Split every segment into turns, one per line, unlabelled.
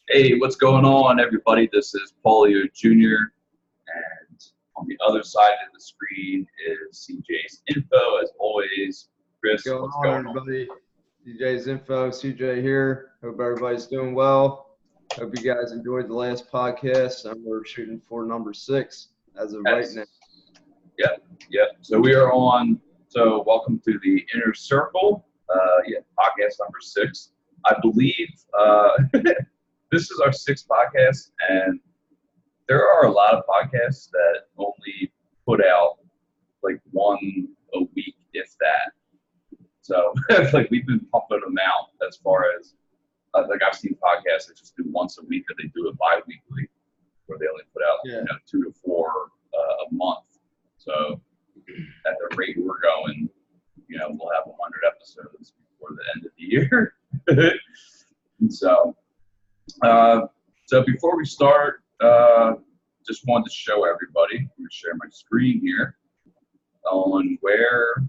Hey, what's going on, everybody? This is Paulio Jr. And on the other side of the screen is CJ's info, as always.
What's
Chris,
going
what's
on,
going on?
everybody? DJ's info, CJ here. Hope everybody's doing well. Hope you guys enjoyed the last podcast, and we're shooting for number 6 as of right
That's,
now.
yep. So we are on. So welcome to the Inner Circle. Podcast number 6. I believe this is our sixth podcast, and there are a lot of podcasts that only put out like one a week, if that. So like we've been pumping them out as far as like I've seen podcasts that just do once a week, or they do it bi-weekly, where they only put out
Yeah.
2 to 4 a month. So at the rate we're going, we'll have 100 episodes before the end of the year. And so before we start, just wanted to show everybody. I'm going to share my screen here on where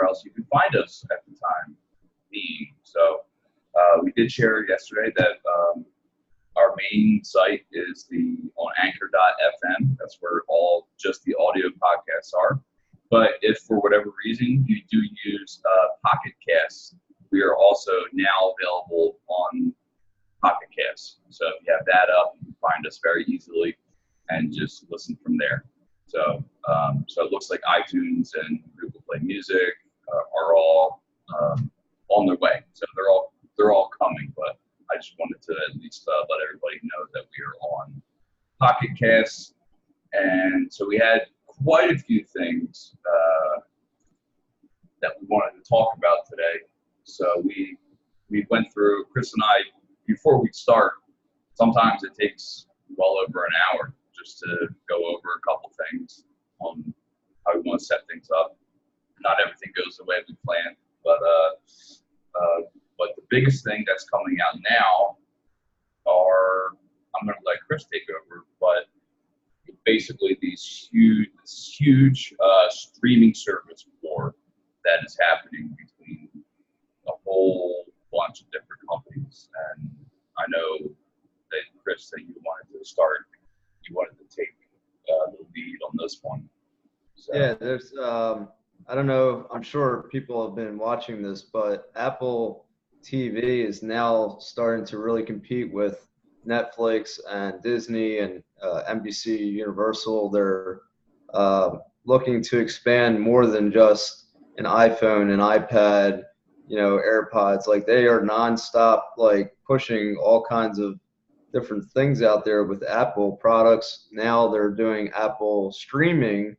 else you can find us at the time being. So we did share yesterday that our main site is on anchor.fm. That's where just the audio podcasts are. But if for whatever reason you do use Pocket Casts, we are also now available on Pocket Casts. So if you have that up, you can find us very easily and just listen from there. So it looks like iTunes and Google Play Music are all on their way. So they're all coming, but I just wanted to at least let everybody know that we are on Pocket Casts. And so we had quite a few things that we wanted to talk about today. So we went through, Chris and I, before we start, sometimes it takes well over an hour just to go over a couple things on how we want to set things up. Not everything goes the way we planned, but the biggest thing that's coming out now I'm going to let Chris take over, but basically this huge streaming service war that is happening between a whole bunch of different companies. And I know that, Chris, that you wanted to take the lead on this one. So.
Yeah, there's, I don't know, I'm sure people have been watching this, but Apple TV is now starting to really compete with Netflix and Disney and NBC Universal. They're looking to expand more than just an iPhone, an iPad, AirPods. Like, they are nonstop, like, pushing all kinds of different things out there with Apple products. Now they're doing Apple streaming,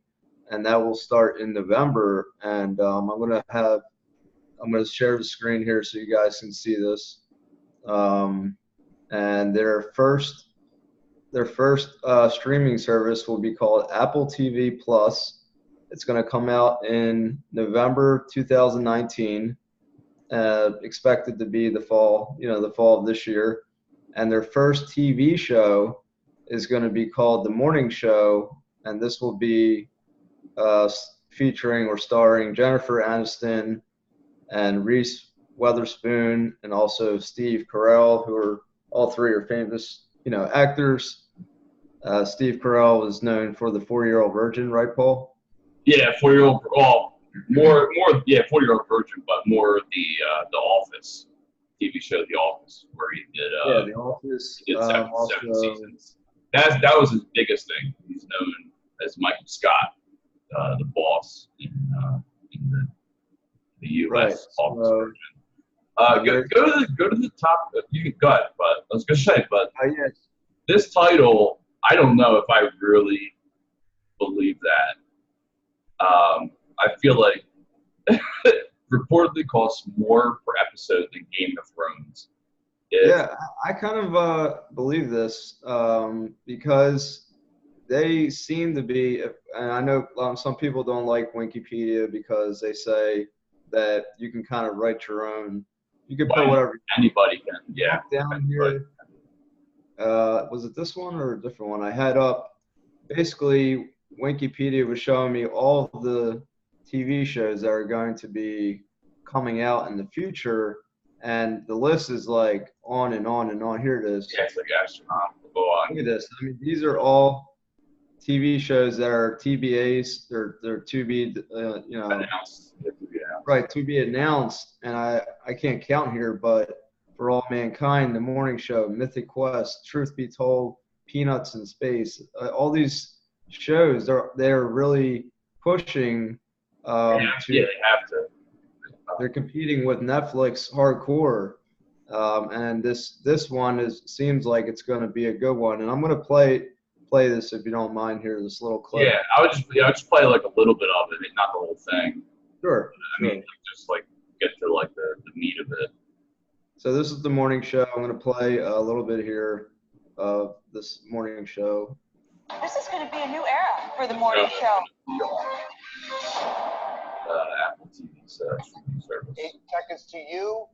and that will start in November. And I'm going to share the screen here so you guys can see this. And their first streaming service will be called Apple TV Plus. It's going to come out in November 2019, expected to be the fall of this year. And their first TV show is going to be called The Morning Show, and this will be featuring or starring Jennifer Aniston and Reese Witherspoon, and also Steve Carell, who are all three are famous, actors. Steve Carell is known for The 4-Year-Old Virgin, right, Paul?
Yeah, 4-year-old. Well, more. Yeah, 4-Year-Old Virgin, but more the Office TV show, The Office, where he did.
The Office.
He did seven seasons. That was his biggest thing. He's known as Michael Scott, the boss in the U.S.
Right.
Office version. Go to the top. You can go ahead, but I was gonna say, but
yes.
This title, I don't know if I really believe that. I feel like reportedly costs more per episode than Game of Thrones.
Yeah, I kind of believe this because they seem to be, and I know some people don't like Wikipedia because they say that you can kind of write your own. You can put whatever.
Anybody can, yeah.
Down here, was it this one or a different one? I had up. Basically, Wikipedia was showing me all of the TV shows that are going to be coming out in the future, and the list is like on and on and on. Here it is.
Yeah, it's like astronomical. Go on.
Look at this. I mean, these are all TV shows that are TBAs. They're to be,
Announced. It to be announced.
right, to be announced. And I can't count here, but For All Mankind, The Morning Show, Mythic Quest, Truth Be Told, Peanuts in Space, all these shows, they're really pushing.
They have to.
They're competing with Netflix hardcore, and this one seems like it's going to be a good one. And I'm going to play this if you don't mind here, this little clip.
Yeah, I would just play like a little bit of it, not the whole thing.
Sure.
I mean, just like get to like the meat of it.
So this is The Morning Show. I'm going to play a little bit here of this morning show.
This is going to be a new era for The Morning Show.
Apple TV streaming service.
8 seconds to you.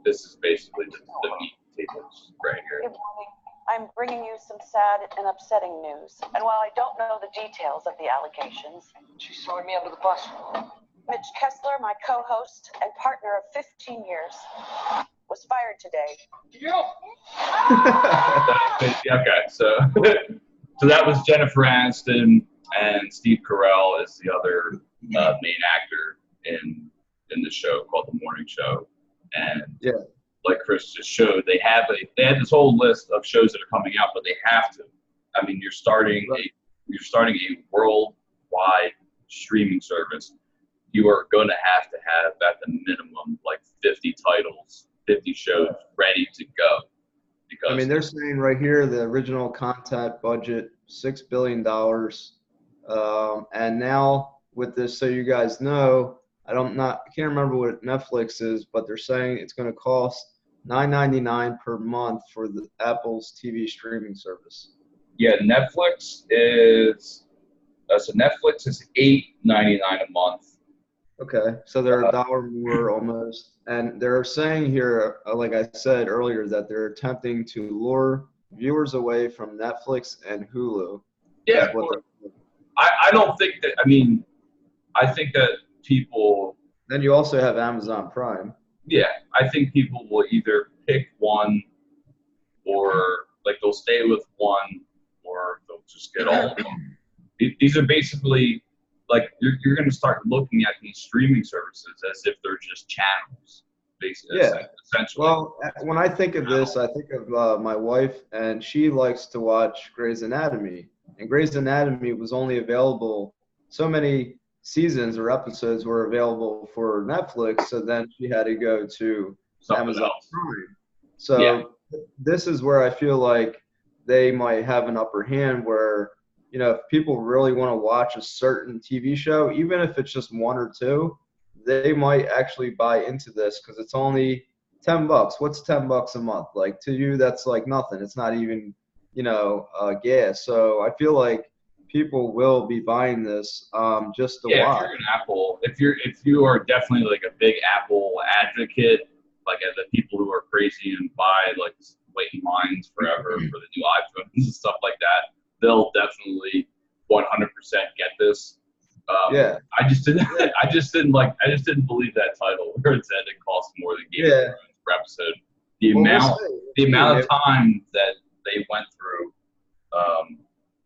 This is basically the meat tables right here.
Good morning. I'm bringing you some sad and upsetting news. And while I don't know the details of the allegations,
She's throwing me under the bus.
Mitch Kessler, my co-host and partner of 15 years, was fired today.
Okay, so that was Jennifer Aniston, and Steve Carell is the other main actor in the show called The Morning Show. And
yeah,
like Chris just showed, they had this whole list of shows that are coming out, but they have to. I mean, you're starting a worldwide streaming service. You are going to have at the minimum like 50 titles, 50 shows ready to go. Because
I mean, they're saying right here the original content budget $6 billion, and now with this, so you guys know, I can't remember what Netflix is, but they're saying it's going to cost $9.99 per month for the Apple's TV streaming service.
Yeah, Netflix is $8.99 a month.
Okay, so they're $1 more almost, and they're saying here, like I said earlier, that they're attempting to lure viewers away from Netflix and Hulu.
Yeah, I don't think that. I mean, I think that people.
Then you also have Amazon Prime.
Yeah, I think people will either pick one, or like they'll stay with one, or they'll just get all of them. These are basically like you're going to start looking at these streaming services as if they're just channels, basically.
Yeah.
Essentially.
Well, when I think of this, I think of my wife, and she likes to watch Grey's Anatomy. And Grey's Anatomy was only available, so many seasons or episodes were available for Netflix, so then she had to go to Amazon Prime. So this is where I feel like they might have an upper hand where, if people really want to watch a certain TV show, even if it's just one or two, they might actually buy into this because it's only $10. What's $10 a month? Like, to you, that's like nothing. It's not even, gas. So I feel like people will be buying this just to watch.
If you're an Apple, if you are definitely like a big Apple advocate, like the people who are crazy and buy like wait in lines forever for the new iPhones and stuff like that, they'll definitely 100% get this. I just didn't believe that title where it said it cost more than Game of Thrones per episode. The amount of time that they went through,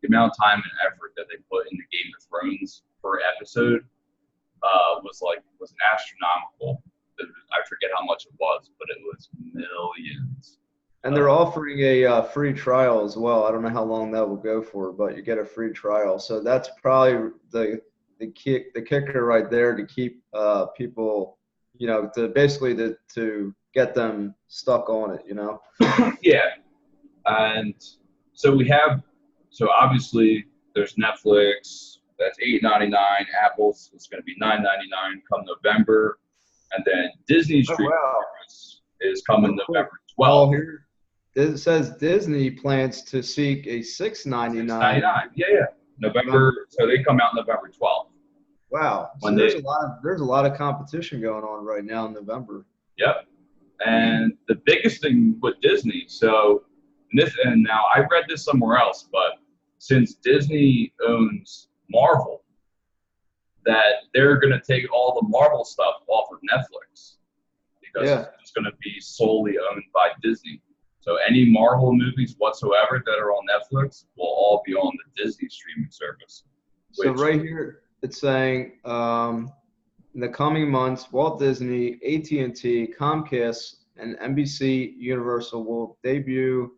the amount of time and effort that they put into Game of Thrones per episode was astronomical. I forget how much it was, but it was millions.
And they're offering a free trial as well. I don't know how long that will go for, but you get a free trial. So that's probably the kicker right there to keep people, to get them stuck on it,
Yeah. And so obviously there's Netflix, that's $8.99. Apple's is going to be $9.99 come November. And then Disney's streaming service is coming November 12th.
Here it says Disney plans to seek a $6.99.
Yeah. November. So they come out November 12th.
Wow. So there's a lot of competition going on right now in November.
Yep. And the biggest thing with Disney, and now I read this somewhere else, but since Disney owns Marvel, that they're going to take all the Marvel stuff off of Netflix because it's going to be solely owned by Disney. So any Marvel movies whatsoever that are on Netflix will all be on the Disney streaming service.
So right here, it's saying in the coming months, Walt Disney, AT&T, Comcast, and NBC Universal will debut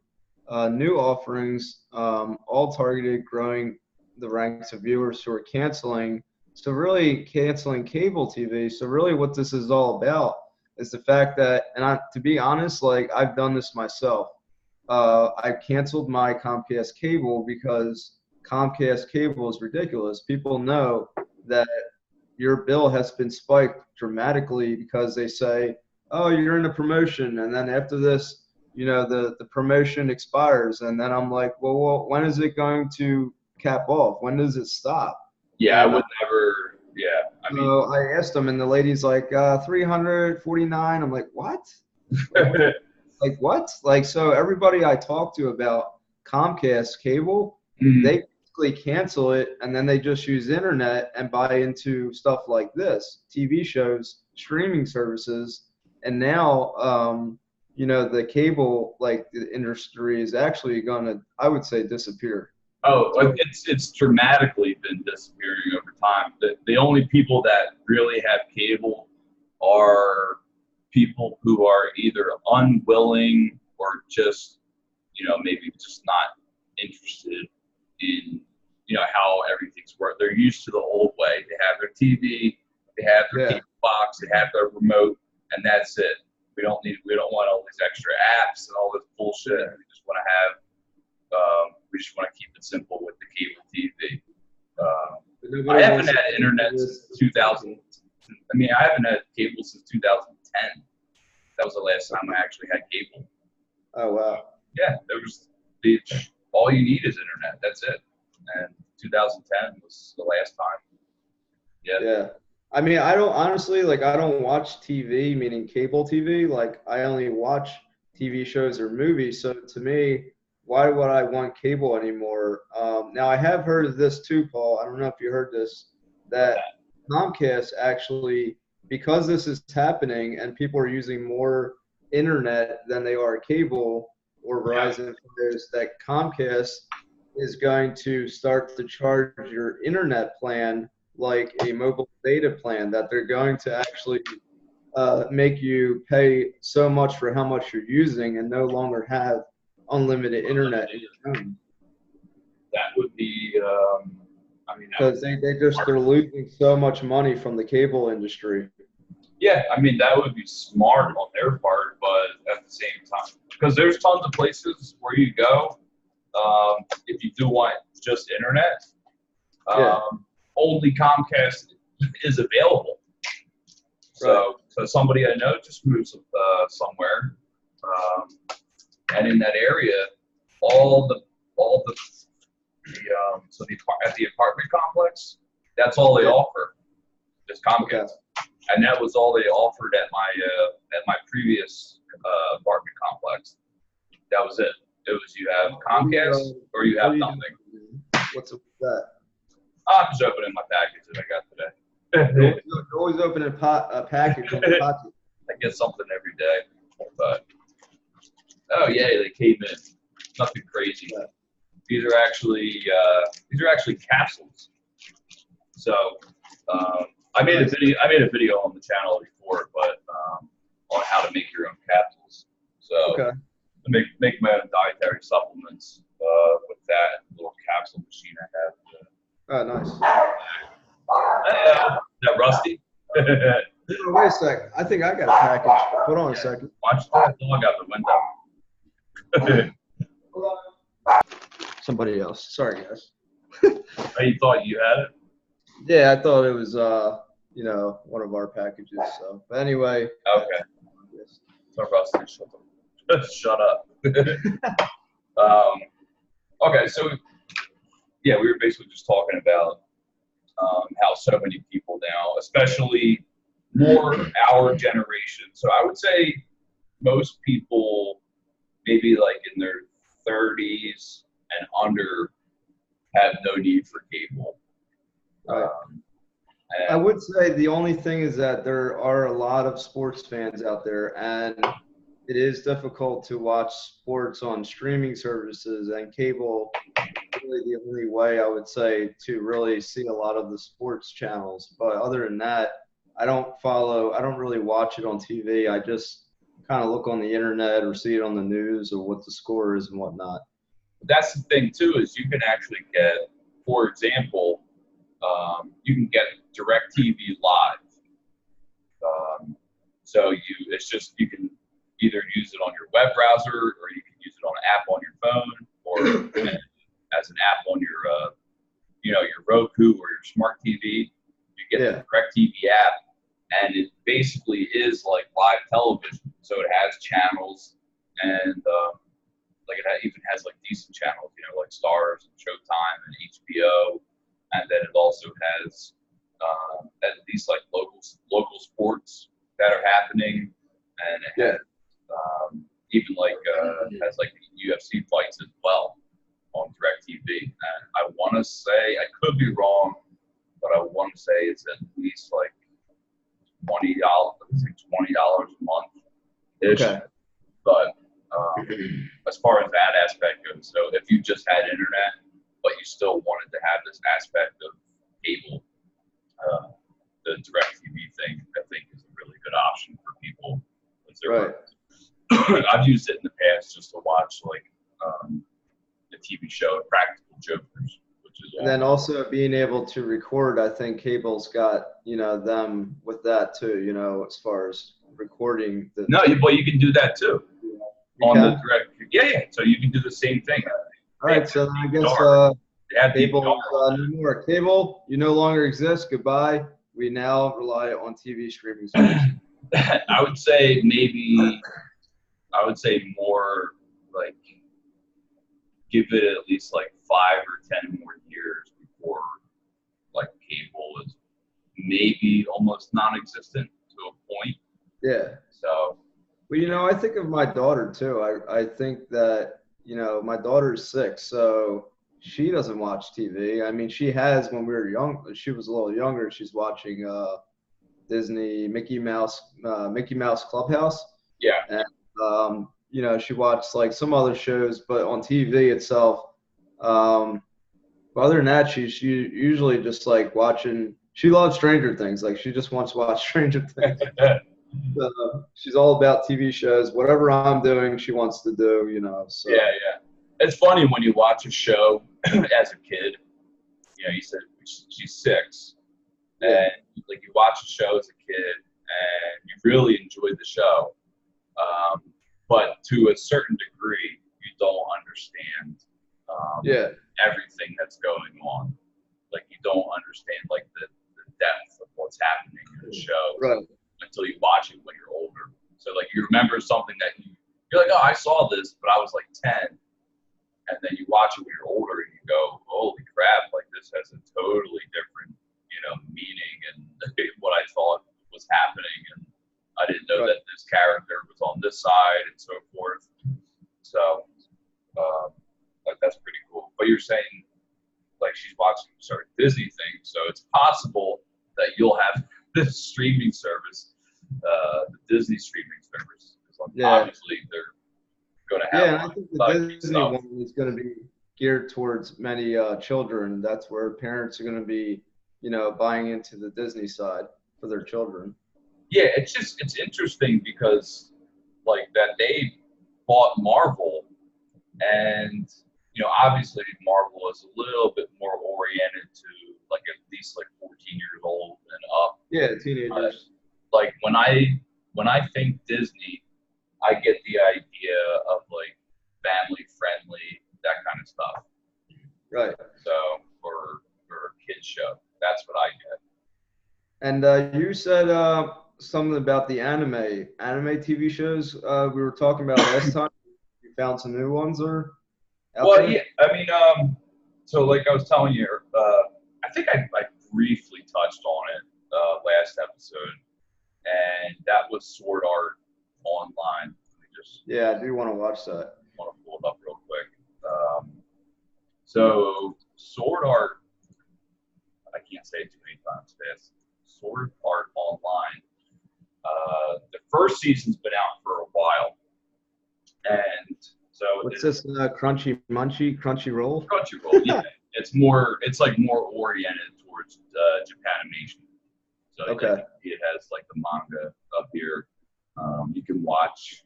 new offerings, all targeted growing the ranks of viewers who are canceling. So really canceling cable TV. So really what this is all about is the fact that, and to be honest, like I've done this myself. I canceled my Comcast cable because Comcast cable is ridiculous. People know that your bill has been spiked dramatically because they say, oh, you're in a promotion. And then after this, you know, the promotion expires. And then I'm like, well, when is it going to cap off? When does it stop?
Yeah,
And
I would never. Yeah, I mean,
so I asked them, and the lady's like, 349. I'm like, what? Like what? Like, so everybody I talk to about Comcast cable, they basically cancel it, and then they just use internet and buy into stuff like this, TV shows, streaming services, and now, you know, the cable like the industry is actually going to, I would say, disappear.
oh, it's dramatically been disappearing over time. The only people that really have cable are people who are either unwilling or just, you know, maybe just not interested in, you know, how everything's worked. They're used to the old way. They have their TV, they have their cable box, they have their remote, and that's it. We don't want all these extra apps and all this bullshit. We just want to have, we just want to keep it simple with the cable TV. I haven't had internet since 2000. I mean, I haven't had cable since 2010. That was the last time I actually had cable.
Oh, wow.
Yeah, there was all you need is internet. That's it. And 2010 was the last time. Yeah.
Yeah. I mean, I don't honestly, like, I don't watch TV, meaning cable TV. Like, I only watch TV shows or movies. So to me, why would I want cable anymore? Now, I have heard of this too, Paul. I don't know if you heard this, that Comcast actually, because this is happening and people are using more internet than they are cable or Verizon, that Comcast is going to start to charge your internet plan like a mobile data plan, that they're going to actually make you pay so much for how much you're using and no longer have unlimited internet in your phone.
That would be, I mean,
because they're losing so much money from the cable industry.
Yeah, I mean, that would be smart on their part, but at the same time, because there's tons of places where you go, if you do want just internet, only Comcast is available. So somebody I know just moved somewhere, and in that area, at the apartment complex, that's all they offer is Comcast, and that was all they offered at my previous apartment complex. That was it. It was you have Comcast or you have nothing.
What's up with that?
I'm just opening my package that I got today.
You're always opening a package in your pocket.
I get something every day, but oh yeah, they came in. Nothing crazy.
Yeah.
These are actually capsules. So I made a video on the channel before, but on how to make your own capsules. So to make my own dietary supplements with that little capsule machine I have.
Oh, nice.
Is that rusty?
Wait a sec. I think I got a package. Hold on a second.
Watch that dog out the window.
Somebody else. Sorry, guys.
Oh, you thought you had it?
Yeah, I thought it was, one of our packages. So, but anyway.
Okay. So rusty. Shut up. Okay, so yeah, we were basically just talking about how so many people now, especially more our generation. So I would say most people, maybe like in their 30s and under, have no need for cable.
I
And
would say the only thing is that there are a lot of sports fans out there, and it is difficult to watch sports on streaming services and cable. Really, the only way I would say to really see a lot of the sports channels. But other than that, I don't really watch it on TV. I just kind of look on the internet or see it on the news or what the score is and whatnot.
that's the thing too, is you can actually get, for example, you can get DirecTV Live. So it's just, you can either use it on your web browser or you can use it on an app on your phone or as an app on your your Roku or your smart TV. You get the DirecTV app, and it basically is like live television. So it has channels, and like even has like decent channels, like Stars and Showtime and HBO, and then it also has at least like local sports that are happening, and it has even like has like the UFC fights as well on DirecTV. And I want to say, I could be wrong, but I want to say it's at least like $20, $20 a month ish.
Okay.
But as far as that aspect goes, so if you just had internet, but you still wanted to have this aspect of cable, the DirecTV thing, I think, is a really good option for people.
Right.
I've used it in the past just to watch like the TV show Practical Jokers, which is.
And then also being able to record, I think cable's got them with that too. As far as recording the.
No, but you can do that too.
You
On
can?
the direct. Yeah. So you can do the same thing.
All right, so then I guess cable no more. Cable, you no longer exist. Goodbye. We now rely on TV streaming services.
I would say more like give it at least like 5 or 10 more years before like cable is maybe almost non-existent to a point.
Yeah.
So.
Well, I think of my daughter too. I think that my daughter's 6, so she doesn't watch TV. I mean, she has when we were young. She was a little younger. She's watching Disney Mickey Mouse Clubhouse.
Yeah.
And she watched like some other shows, but on TV itself. But other than that, she usually just like watching. She loves Stranger Things. Like she just wants to watch Stranger Things. She's all about TV shows. Whatever I'm doing, she wants to do. So.
Yeah. It's funny when you watch a show as a kid. You said she's 6, and like you watch a show as a kid, and you really enjoyed the show, but to a certain degree, you don't understand everything that's going on. Like you don't understand like the depth of what's happening in the show until you watch it when you're older. So like you remember something that you're like, oh, I saw this, but I was like 10. And then you watch it when you're older and you go, holy crap, like this has a totally different, meaning and what I thought was happening. And I didn't know that this character was on this side and so forth. So that's pretty cool. But you're saying like she's watching certain Disney things. So it's possible that you'll have this streaming service, the Disney streaming service. Obviously they're going to have.
Yeah, and I think the Disney one is going to be geared towards many children. That's where parents are going to be, buying into the Disney side for their children.
Yeah, it's interesting because like that they bought Marvel, and obviously Marvel is a little bit more oriented to like at least like 14 years old and up.
Yeah, teenagers.
Like when I think Disney, I get the idea of like family friendly, that kind of stuff.
Right.
So for a kid's show, that's what I get.
And you said something about the anime TV shows we were talking about last time. You found some new ones or?
Well, yeah. I mean, so like I was telling you, I think I briefly touched on it last episode, and that was Sword Art Online.
Yeah, I do want to watch that.
I want to pull it up real quick. So Sword Art, I can't say it too many time's fast. Sword Art Online. The first season's been out for a while, and so
What's this? Crunchy Roll?
Crunchyroll. Yeah, it's like more oriented towards Japanimation. So
Okay.
it has like the manga up here. You can watch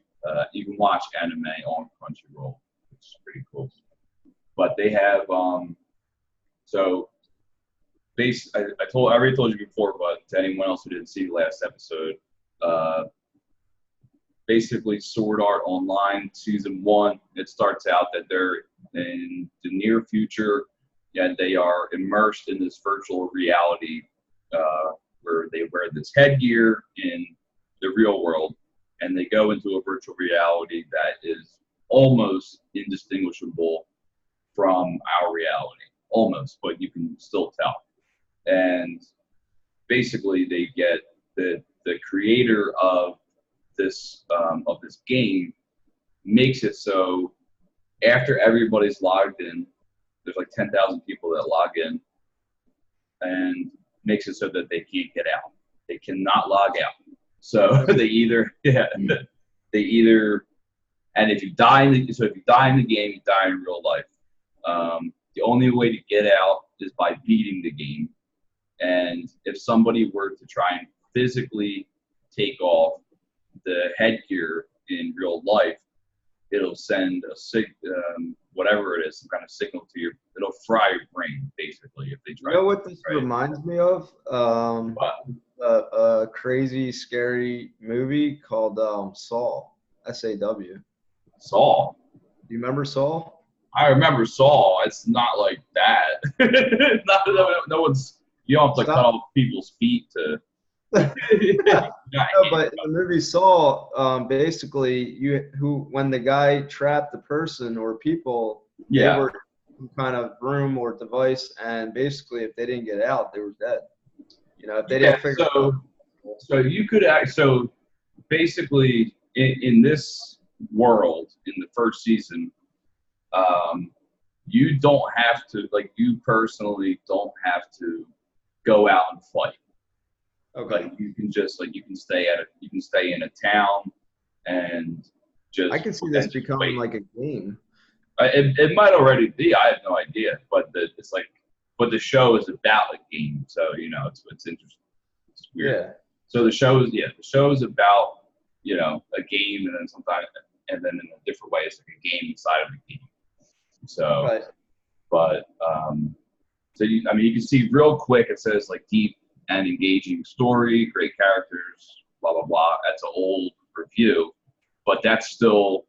anime on Crunchyroll, which is pretty cool. But they have so I already told you before, but to anyone else who didn't see the last episode, basically Sword Art Online Season 1, it starts out that they're in the near future, and they are immersed in this virtual reality where they wear this headgear in the real world, and they go into a virtual reality that is almost indistinguishable from our reality. Almost, but you can still tell. And basically they get the creator of this game makes it so after everybody's logged in, there's like 10,000 people that log in, and makes it so that they can't get out. They cannot log out. So they either and if you die in the game, you die in real life. The only way to get out is by beating the game. And if somebody were to try and physically take off the headgear in real life, it'll send whatever it is, some kind of signal to it'll fry your brain, basically, if they try.
You know what this reminds me of? A crazy, scary movie called Saw, S-A-W.
Saw?
Do you remember Saw?
I remember Saw. It's not like that. No one's. You don't have to cut off people's feet to.
No, but in the movie Saw, basically, when the guy trapped the person or people, they were in some kind of room or device, and basically, if they didn't get out, they were dead. You know, if they didn't figure.
So you could so basically in this world in the first season. You don't have to, you personally don't have to go out and fight.
Okay.
Like you can just, you can stay in a town and just.
I can see this becoming like a game.
It might already be. I have no idea, but but the show is about a game, so it's interesting. It's weird.
Yeah.
So the show is about a game, and then in a different way, it's like a game inside of a game. So,
right.
But you can see real quick. It says deep and engaging story, great characters, blah blah blah. That's an old review, but that still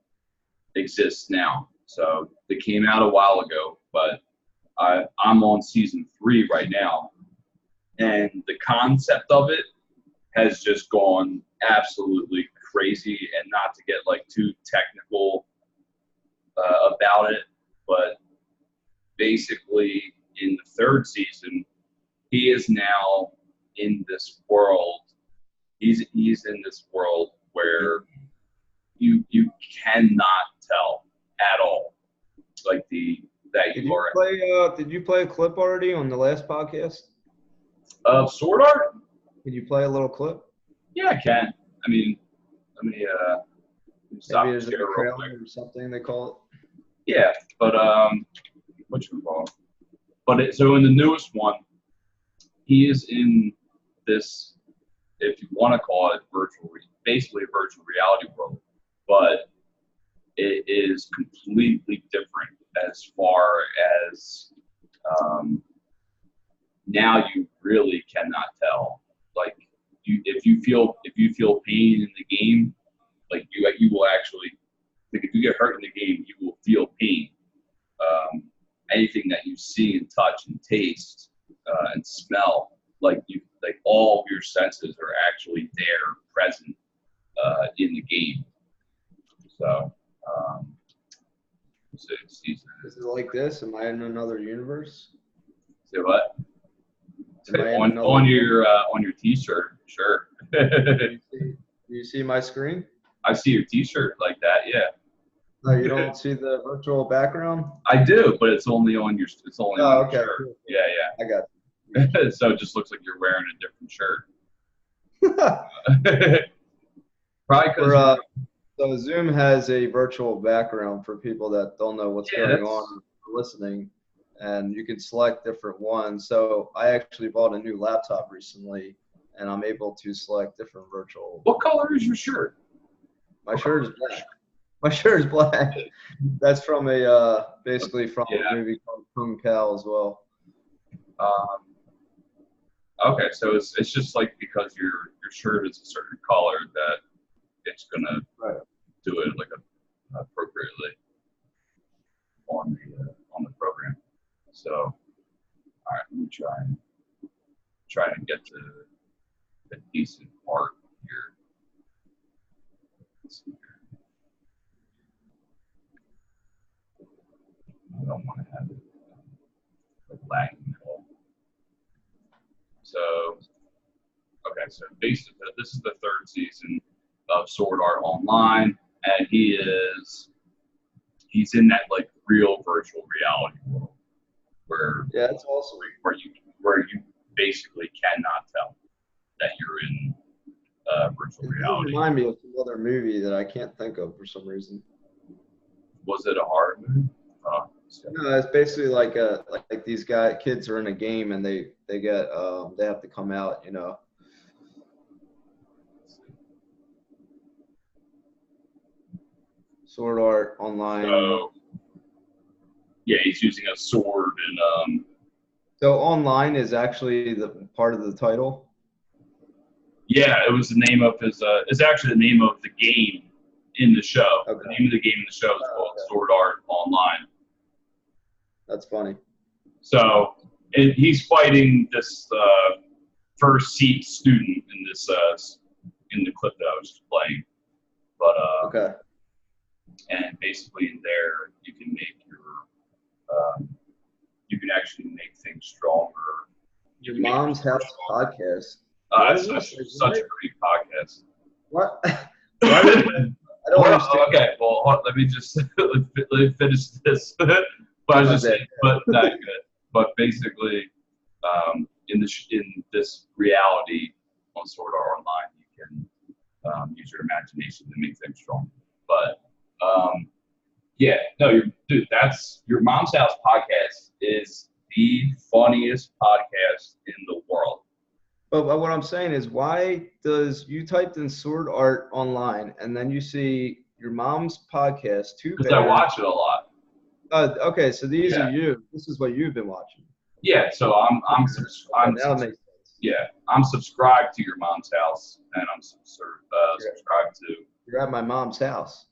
exists now. So they came out a while ago, but I'm on season 3 right now, and the concept of it has just gone absolutely crazy. And not to get too technical about it, but basically in the 3rd season, he is now in this world. He's in this world where you cannot tell at all,
Did you play a clip already on the last podcast?
Of Sword Art?
Can you play a little clip?
Yeah, I can. Let me stop.
Maybe there's a trailer or something they call it.
Yeah, but so in the newest one, he is in this, if you want to call it basically a virtual reality world, but it is completely different as far as now you really cannot tell. If you feel pain in the game, you will actually, if you get hurt in the game, you will feel pain. Anything that you see and touch and taste and smell, all of your senses are actually there, present in the game. So, is
it like this? Am I in another universe?
Say what? On your T-shirt, sure.
Do you see my screen?
I see your T-shirt like that, yeah.
No, you don't see the virtual background?
I do, but it's only on your. It's only on your shirt.
Cool.
Yeah.
I got
So it just looks like you're wearing a different shirt. Probably because
So Zoom has a virtual background for people that don't know what's going on listening, and you can select different ones. So I actually bought a new laptop recently, and I'm able to select different virtual.
What color is your shirt?
My shirt is black. My shirt is black. That's from basically from a movie called Kung Kao as well.
Okay, so it's just like because your shirt is a certain color that it's gonna do it like appropriately on the program. So, all right, let me try and get to a decent part here. Let's see here. I don't want to have it like lagging at all. So, okay, so basically, this is the third season of Sword Art Online, and he's in that like real virtual reality world where
that's awesome.
Where you basically cannot tell that you're in virtual reality.
It remind me of some other movie that I can't think of for some reason.
Was it a horror movie?
No, it's basically like these kids are in a game and they have to come out, you know. Sword Art Online.
So, yeah, he's using a sword and
So online is actually the part of the title.
Yeah, it was the name of his. It's actually the name of the game in the show.
Okay.
The name of the game in the show is called Sword Art Online.
That's funny.
So he's fighting this first seat student in this in the clip that I was just playing. But
okay.
And basically in there you can make your you can actually make things stronger.
Your Mom's House podcast.
It's such a great podcast.
What? I don't understand.
Okay, well, let me just let me finish this. But I was just saying, but not good. But basically, in this reality on Sword Art Online, you can use your imagination to make things strong. But yeah, no, that's your Mom's House podcast is the funniest podcast in the world.
But what I'm saying is, why does you typed in Sword Art Online and then you see your mom's podcast?
Because I watch it a lot.
Okay, so these are you. This is what you've been watching.
Yeah, so I'm subscribed to your Mom's House, and I'm subscribed to.
You're at my mom's house.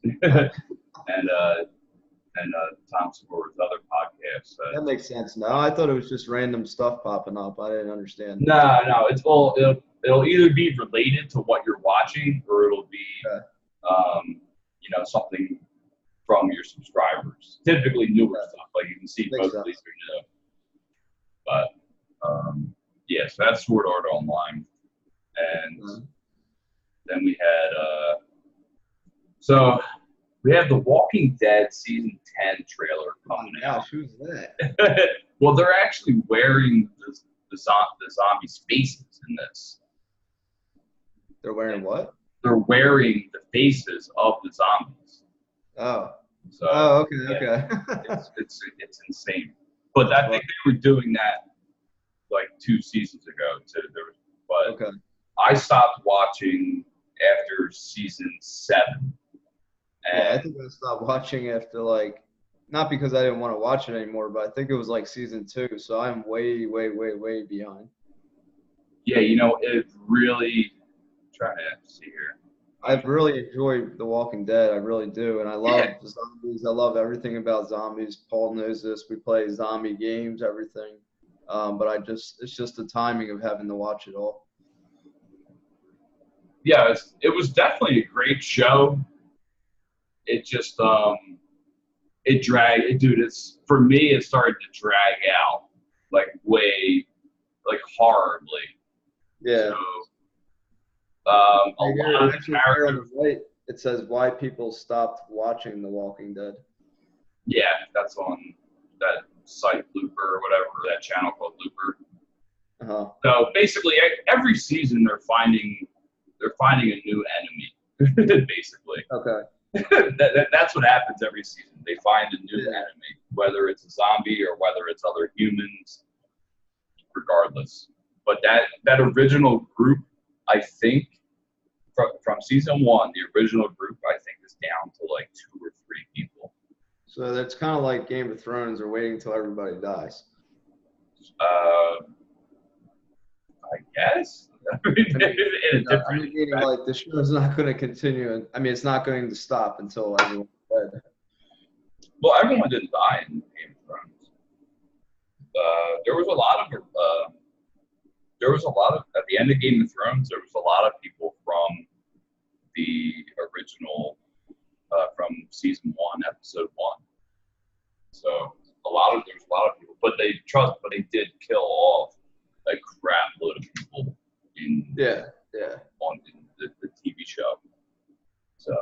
and Tom Segura's other podcasts.
That makes sense now. I thought it was just random stuff popping up. I didn't understand.
No, it'll either be related to what you're watching, or it'll be, something from your subscribers. Typically newer stuff, like you can see both of these are new. But yeah, so that's Sword Art Online, and then we had so. We have The Walking Dead season 10 trailer coming out.
Gosh, who's that?
Well, they're actually wearing the zombie faces in this.
They're wearing what?
They're wearing the faces of the zombies.
Oh.
So,
okay,
yeah,
okay.
it's insane. But I think they were doing that like 2 seasons ago too. But I stopped watching after season 7.
Yeah, I think I stopped watching after not because I didn't want to watch it anymore, but I think it was like season 2, so I'm way, way, way, way behind.
Yeah, it really. Trying to see here.
I've really enjoyed The Walking Dead. I really do, and I love zombies. I love everything about zombies. Paul knows this. We play zombie games, everything. But it's just the timing of having to watch it all.
Yeah, it was definitely a great show. It just it dragged, dude. For me, it started to drag out way horribly.
Yeah.
So, a lot of the
actually,
characters.
on the right, it says why people stopped watching The Walking Dead.
Yeah, that's on that site Looper or whatever, that channel called Looper.
Uh-huh.
So basically, every season they're finding a new enemy. Basically,
Okay.
that's what happens every season. They find a new
Yeah.
enemy, whether it's a zombie or whether it's other humans, regardless. But that original group, I think, from season 1, the original group, I think, is down to like 2 or 3 people.
So that's kind of like Game of Thrones, or waiting until everybody dies.
I guess. In a different
Meaning like the show's not going to continue. I mean, it's not going to stop until everyone's dead.
Well, everyone didn't die in Game of Thrones. There was a lot of at the end of Game of Thrones. There was a lot of people from the original, from season 1, episode 1. So there's a lot of people, but they did kill off a crap load of people on the TV show. So,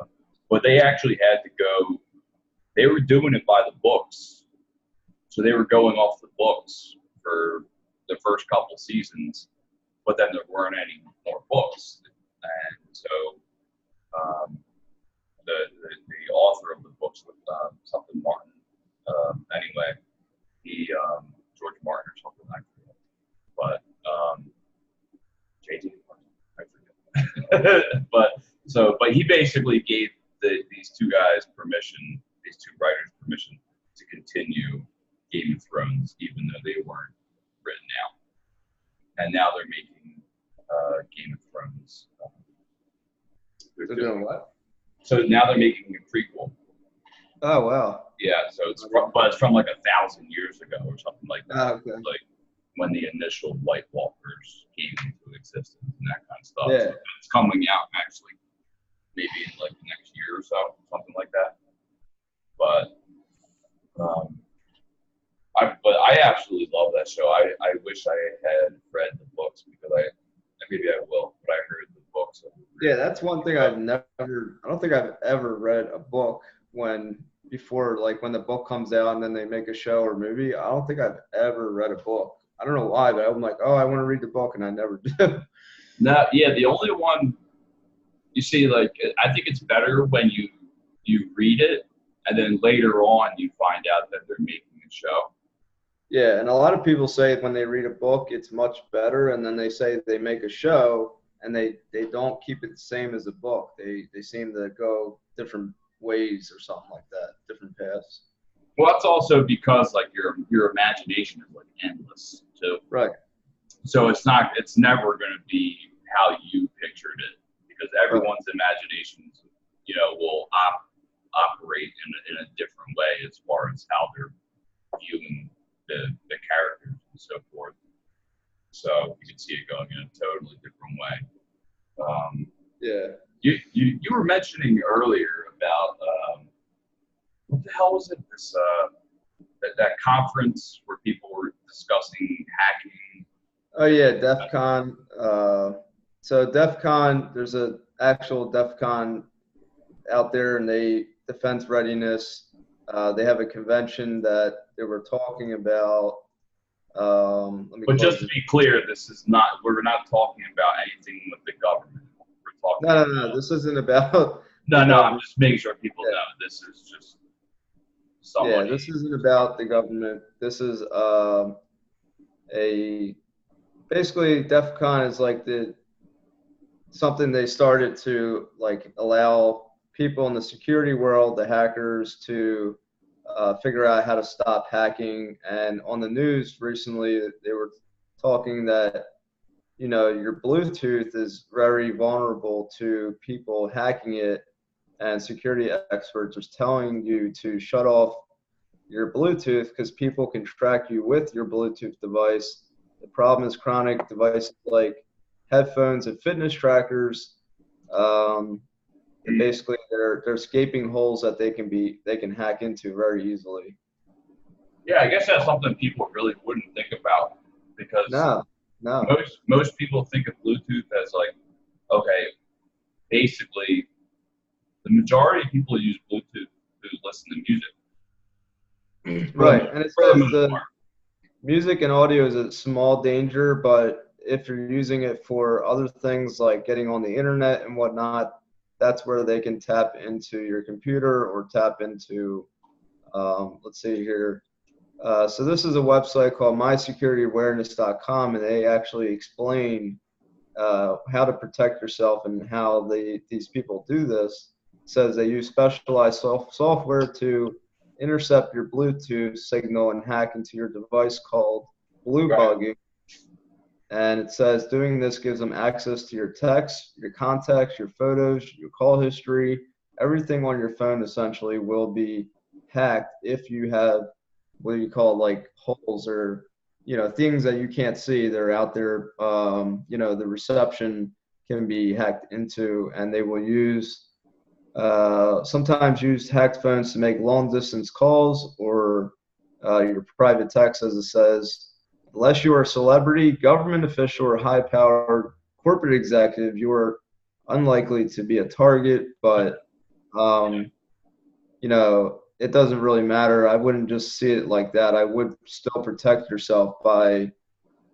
but they actually had to go. They were doing it by the books, so they were going off the books for the first couple seasons. But then there weren't any more books, and so the author of the books was something Martin. Anyway, George Martin or something, I forget. But JJ Martin, I forget. but he basically gave these 2 guys permission, these 2 writers permission to continue Game of Thrones, even though they weren't written out. And now they're making Game of Thrones.
They're doing what?
So now they're making a prequel.
Oh wow.
Yeah, so it's from like 1,000 years ago or something like that.
Oh, okay.
Like when the initial White Walkers came into existence and that kind of stuff.
Yeah.
So it's coming out actually, maybe in like the next year or so, something like that. But I absolutely love that show. I wish I had read the books because maybe I will, but I heard the books.
Yeah, that's one thing I don't think I've ever read a book before the book comes out and then they make a show or movie. I don't think I've ever read a book. I don't know why, but I'm like, oh, I want to read the book, and I never do.
No, yeah, the only one you see, like, I think it's better when you read it and then later on you find out that they're making a show.
Yeah, and a lot of people say when they read a book, it's much better, and then they say they make a show and they don't keep it the same as a book. They seem to go different ways or something like that, different paths.
Well, that's also because like your imagination is like endless too.
Right.
So it's never going to be how you pictured it, because everyone's imaginations, will operate in a different way as far as how they're viewing the characters and so forth. So you can see it going in a totally different way.
Yeah.
You were mentioning earlier about what the hell was it? This that conference where people were discussing hacking.
Oh yeah, DEF CON. So DEF CON, there's a actual DEF CON out there, and defense readiness. They have a convention that they were talking about.
But just to be clear, we're not talking about anything with the government. We're talking
No. This isn't about.
No, I'm just making sure people know this is just somebody.
Yeah, this isn't about the government. This is basically DEF CON is like something they started to like allow people in the security world, the hackers, to figure out how to stop hacking. And on the news recently, they were talking that your Bluetooth is very vulnerable to people hacking it, and security experts are telling you to shut off your Bluetooth because people can track you with your Bluetooth device. The problem is chronic devices like headphones and fitness trackers. And basically, they're escaping holes that they can hack into very easily.
Yeah, I guess that's something people really wouldn't think about, because
No.
most people think of Bluetooth as like, okay, basically the majority of people use Bluetooth to listen to music.
Right, and it says Music and audio is a small danger, but if you're using it for other things like getting on the internet and whatnot, that's where they can tap into your computer or tap into, let's see here. So this is a website called mysecurityawareness.com, and they actually explain how to protect yourself and how these people do this. It says they use specialized software to intercept your Bluetooth signal and hack into your device called blue bugging. And it says doing this gives them access to your texts, your contacts, your photos, your call history. Everything on your phone essentially will be hacked if you have what you call like holes or things that you can't see. They're out there. The reception can be hacked into, and they will sometimes use hacked phones to make long distance calls or your private text, as it says. Unless you are a celebrity, government official, or high powered corporate executive, you are unlikely to be a target. But it doesn't really matter. I wouldn't just see it like that. I would still protect yourself by,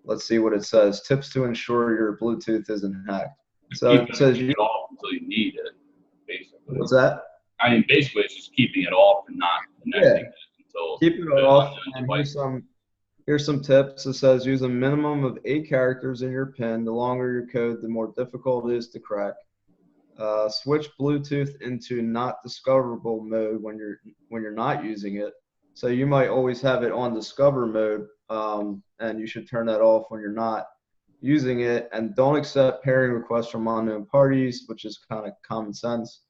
let's see what it says, tips to ensure your Bluetooth isn't hacked. So it says
keep it off until you need it, basically.
What's that?
I mean, basically, it's just keeping it off and not connecting it until.
Keep it off. And here's some tips. It says use a minimum of 8 characters in your PIN. The longer your code, the more difficult it is to crack. Switch Bluetooth into not discoverable mode when you're not using it. So you might always have it on discover mode, and you should turn that off when you're not using it. And don't accept pairing requests from unknown parties, which is kind of common sense.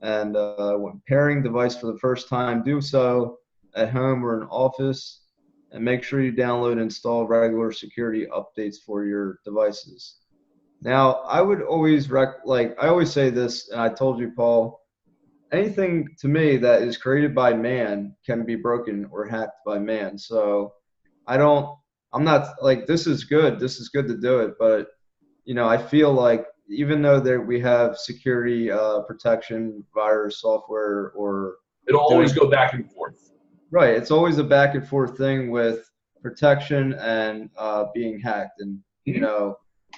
And when pairing device for the first time, do so at home or in office. And make sure you download and install regular security updates for your devices. Now, I would always I always say this, and I told you, Paul, anything to me that is created by man can be broken or hacked by man. So I'm not like, this is good to do it, but I feel like even though we have security protection, virus software, or
it'll always go back and forth.
Right. It's always a back and forth thing with protection and being hacked. And,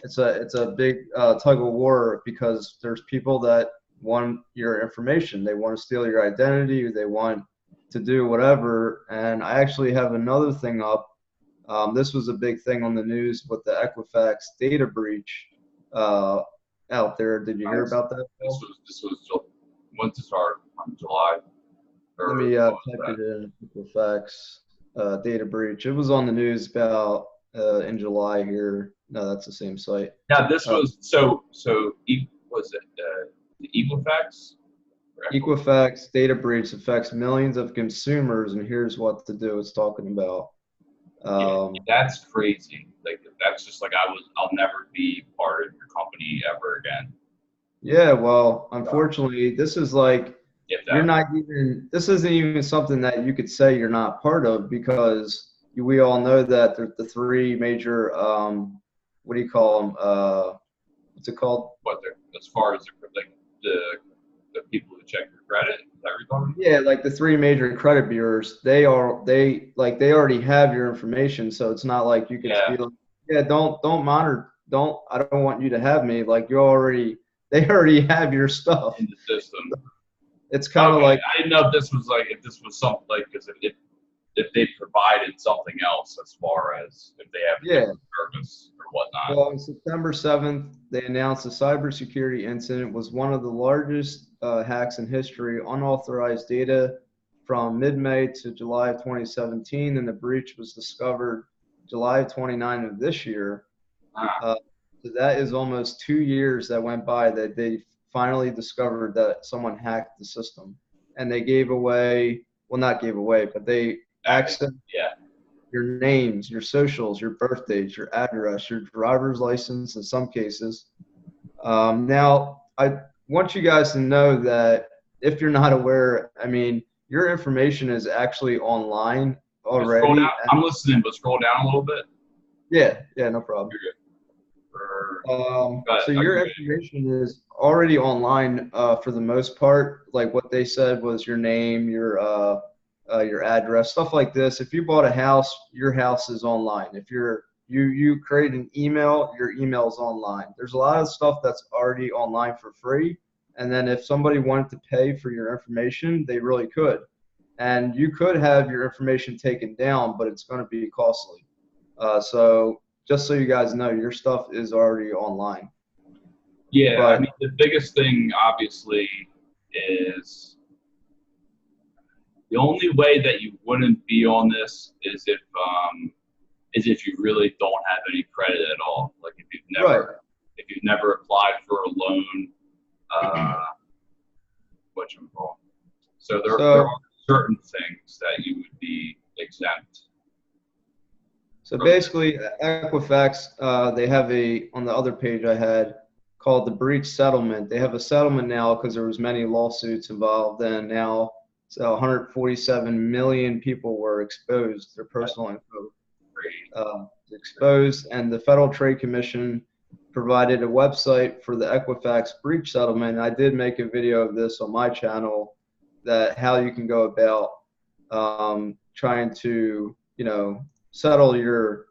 it's a big tug of war because there's people that want your information. They want to steal your identity, or they want to do whatever. And I actually have another thing up. This was a big thing on the news with the Equifax data breach out there. Did you hear about that?
This was when to start on July.
Let me type it in. Equifax data breach. It was on the news about in July here. No, that's the same site.
Now this was was it the Equifax?
Equifax data breach affects millions of consumers, and here's what to do. It's talking about.
That's crazy. Like that's just like I'll never be part of your company ever again.
Yeah, well, unfortunately, this is like this isn't even something that you could say you're not part of, because we all know that the 3 major what do you call them? What's it called?
As far as the people who check your credit, is that what you're talking about?
Yeah, like the 3 major credit bureaus, they already have your information, so it's not like you can feel, don't monitor, I don't want you to have me. Like they already have your stuff
in the system.
It's kind of like,
I didn't know if this was something like, because if they provided something else as far as if they have service or whatnot.
Well, on September 7th, they announced a cybersecurity incident was one of the largest hacks in history. Unauthorized data from mid-May to July of 2017, and the breach was discovered July of 29 of this year. So that is almost 2 years that went by that they finally discovered that someone hacked the system. And they gave away, well, not gave away, but they accessed your names, your socials, your birthdays, your address, your driver's license in some cases. Now, I want you guys to know that if you're not aware, I mean, your information is actually online already.
I'm listening, but scroll down a little bit.
Yeah, no problem.
You're good.
So your information is already online for the most part. Like what they said was your name, your your address, stuff like this. If you bought a house, your house is online. If you create an email, your email's online. There's a lot of stuff that's already online for free. And then if somebody wanted to pay for your information, they really could. And you could have your information taken down, but it's going to be costly. So just so you guys know, your stuff is already online.
Yeah,
But,
I mean, the biggest thing, obviously, is the only way that you wouldn't be on this is if you really don't have any credit at all. Like if you've never applied for a loan, whatchamacallit. So there are certain things that you would be exempt.
So basically, Equifax, they have on the other page I had, called the breach settlement. They have a settlement now because there was many lawsuits involved, and now 147 million people were exposed, their personal info exposed, and the Federal Trade Commission provided a website for the Equifax breach settlement. I did make a video of this on my channel, that how you can go about trying to, settle your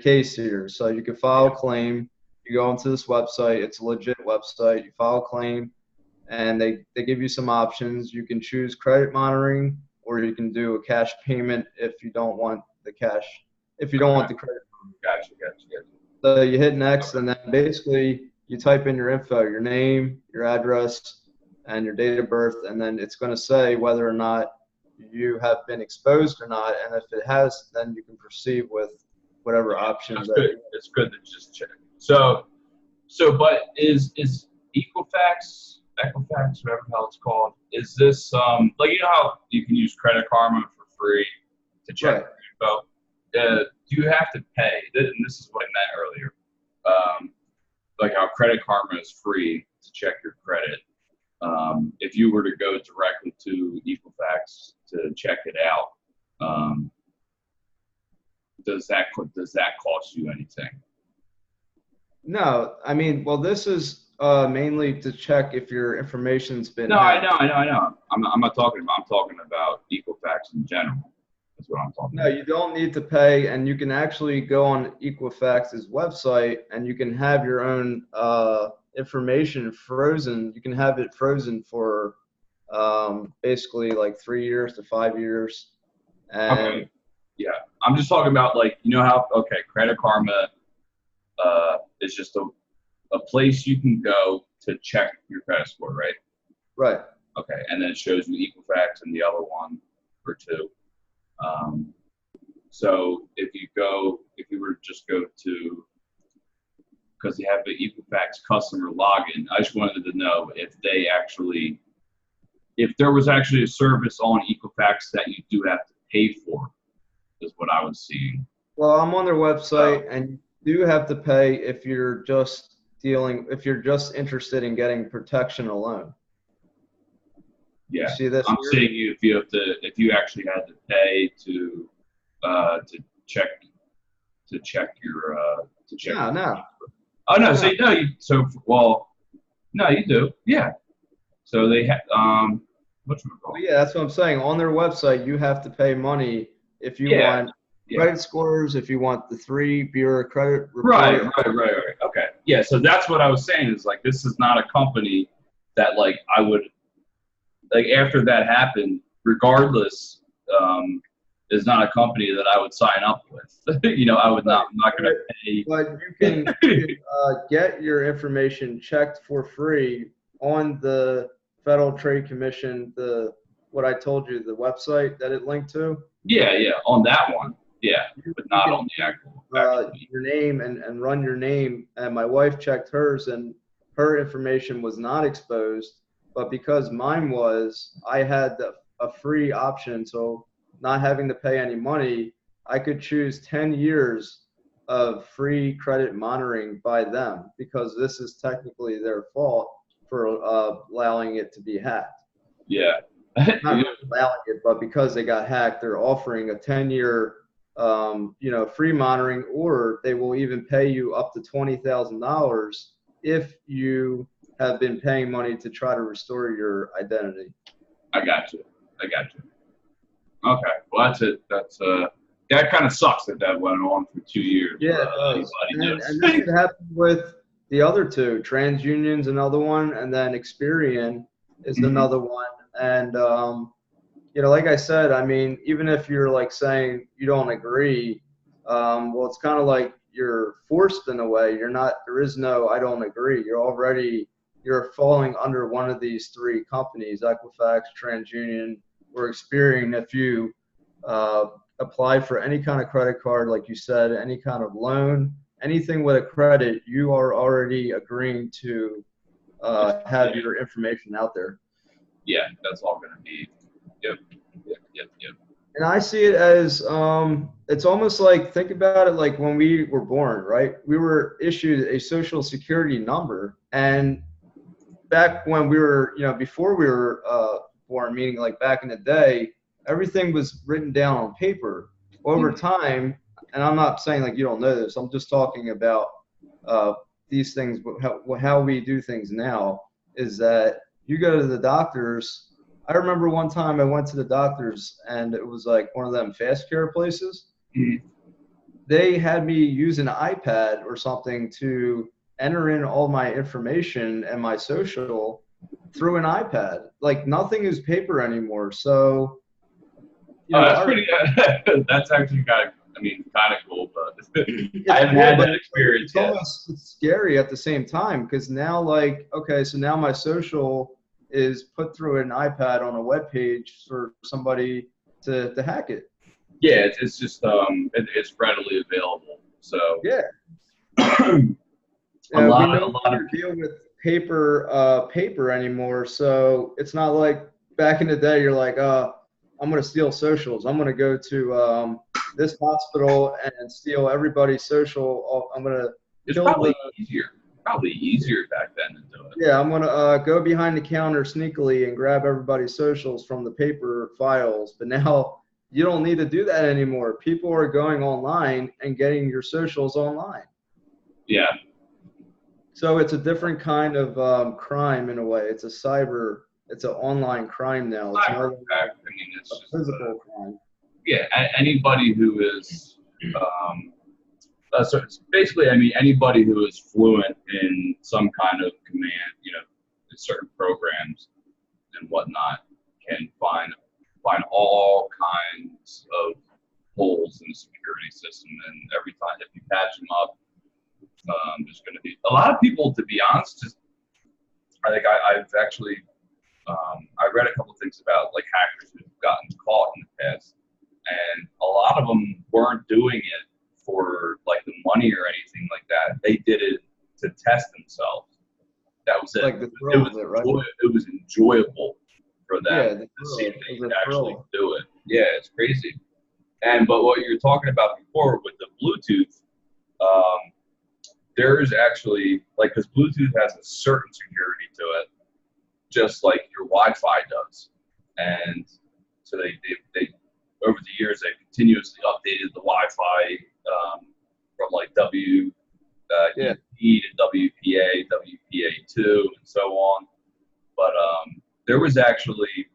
case here. So you can file a claim. You go onto this website. It's a legit website. You file a claim, and they give you some options. You can choose credit monitoring, or you can do a cash payment if you don't want the cash, if you don't want the credit.
Gotcha.
So you hit next, and then basically you type in your info, your name, your address, and your date of birth, and then it's going to say whether or not you have been exposed or not. And if it has, then you can proceed with whatever options.
It's good to just check. So, but is Equifax, whatever the hell it's called, is this like, you know how you can use Credit Karma for free to check your info? Do you have to pay? And this is what I meant earlier. Like how Credit Karma is free to check your credit. If you were to go directly to Equifax to check it out, does that cost you anything?
No, I mean, well, this is mainly to check if your information's been
hacked.
hacked.
I know. I'm not talking about. I'm talking about Equifax in general. That's what I'm talking about.
No, you don't need to pay, and you can actually go on Equifax's website, and you can have your own information frozen. You can have it frozen for basically like 3 years to 5 years. And
okay. Yeah, I'm just talking about, like, you know how, okay, Credit Karma is just a place you can go to check your credit score, right?
Right.
Okay, and then it shows you Equifax and the other one or two. So if you were to just go to, because they have the Equifax customer login, I just wanted to know if there was actually a service on Equifax that you do have to pay for, is what I was seeing.
Well, I'm on their website, and you do have to pay if you're just interested in getting protection alone.
Yeah,
you see this
I'm
here?
saying if you actually had to pay to check your
No.
Oh no, no, you do, yeah. So they have
Well, yeah, that's what I'm saying. On their website, you have to pay money if you want credit scores, if you want the 3 Bureau credit report.
Right. Okay. Yeah, so that's what I was saying, is like, this is not a company that, like, I would, like, after that happened, regardless, is not a company that I would sign up with. I'm not going to pay.
But you can get your information checked for free on the Federal Trade Commission, what I told you, the website that it linked to.
Yeah, on that one. Yeah, but not on the actual.
Your name and run your name. And my wife checked hers, and her information was not exposed. But because mine was, I had a free option, so not having to pay any money, I could choose 10 years of free credit monitoring by them, because this is technically their fault for allowing it to be hacked.
Yeah.
Not allowing it, but because they got hacked, they're offering a 10-year free monitoring, or they will even pay you up to $20,000 if you have been paying money to try to restore your identity.
I got you. Okay. Well, that's it. That kind of sucks that went on for 2 years.
Yeah, it does. And that's what happened with the other two. TransUnion's another one, and then Experian is another one. And like I said, I mean, even if you're like saying you don't agree, well, it's kind of like you're forced in a way. You're not. There is no I don't agree. You're falling under one of these three companies: Equifax, TransUnion, or Experian. If you apply for any kind of credit card, like you said, any kind of loan, anything with a credit, you are already agreeing to have your information out there.
Yeah, that's all going to be. Yep.
And I see it as it's almost like, think about it like when we were born, right? We were issued a social security number, and back when we were, before we were born, meaning like back in the day, everything was written down on paper. Over time, and I'm not saying like you don't know this, I'm just talking about these things, how we do things now, is that you go to the doctors. I remember one time I went to the doctors, and it was like one of them fast care places. They had me use an iPad or something to enter in all my information and my social through an iPad. Like, nothing is paper anymore. So,
that's pretty good. That's actually kind of cool, but I haven't had that experience yet.
It's scary at the same time, because now, like, okay, so now my social is put through an iPad on a web page for somebody to hack it.
Yeah, it's just it's readily available. So
yeah,
a lot
we
of
deal with paper anymore. So it's not like back in the day. You're like, I'm gonna steal socials. I'm gonna go to this hospital and steal everybody's social. I'm gonna.
It's probably easier back then to do it.
Yeah, I'm gonna go behind the counter sneakily and grab everybody's socials from the paper files. But now you don't need to do that anymore. People are going online and getting your socials online.
Yeah.
So it's a different kind of crime in a way. It's an online crime now. It's not
it's
a
just
physical crime.
Yeah, anybody who is so it's basically, anybody who is fluent in some kind of command, certain programs and whatnot, can find all kinds of holes in the security system. And every time, if you patch them up, there's going to be a lot of people, to be honest. I think I've actually I read a couple of things about like hackers who've gotten caught in the past, and a lot of them weren't doing it for like the money or anything like that. They did it to test themselves. That was it.
Like the thrill of it, right?
It was enjoyable for them
to
see if they could actually do it. Yeah, it's crazy. But what you're talking about before with the Bluetooth, there is actually, like, because Bluetooth has a certain security to it, just like your Wi-Fi does. And so they over the years, they've continuously updated the Wi-Fi from like WE to WPA, WPA2, and so on. But there was actually,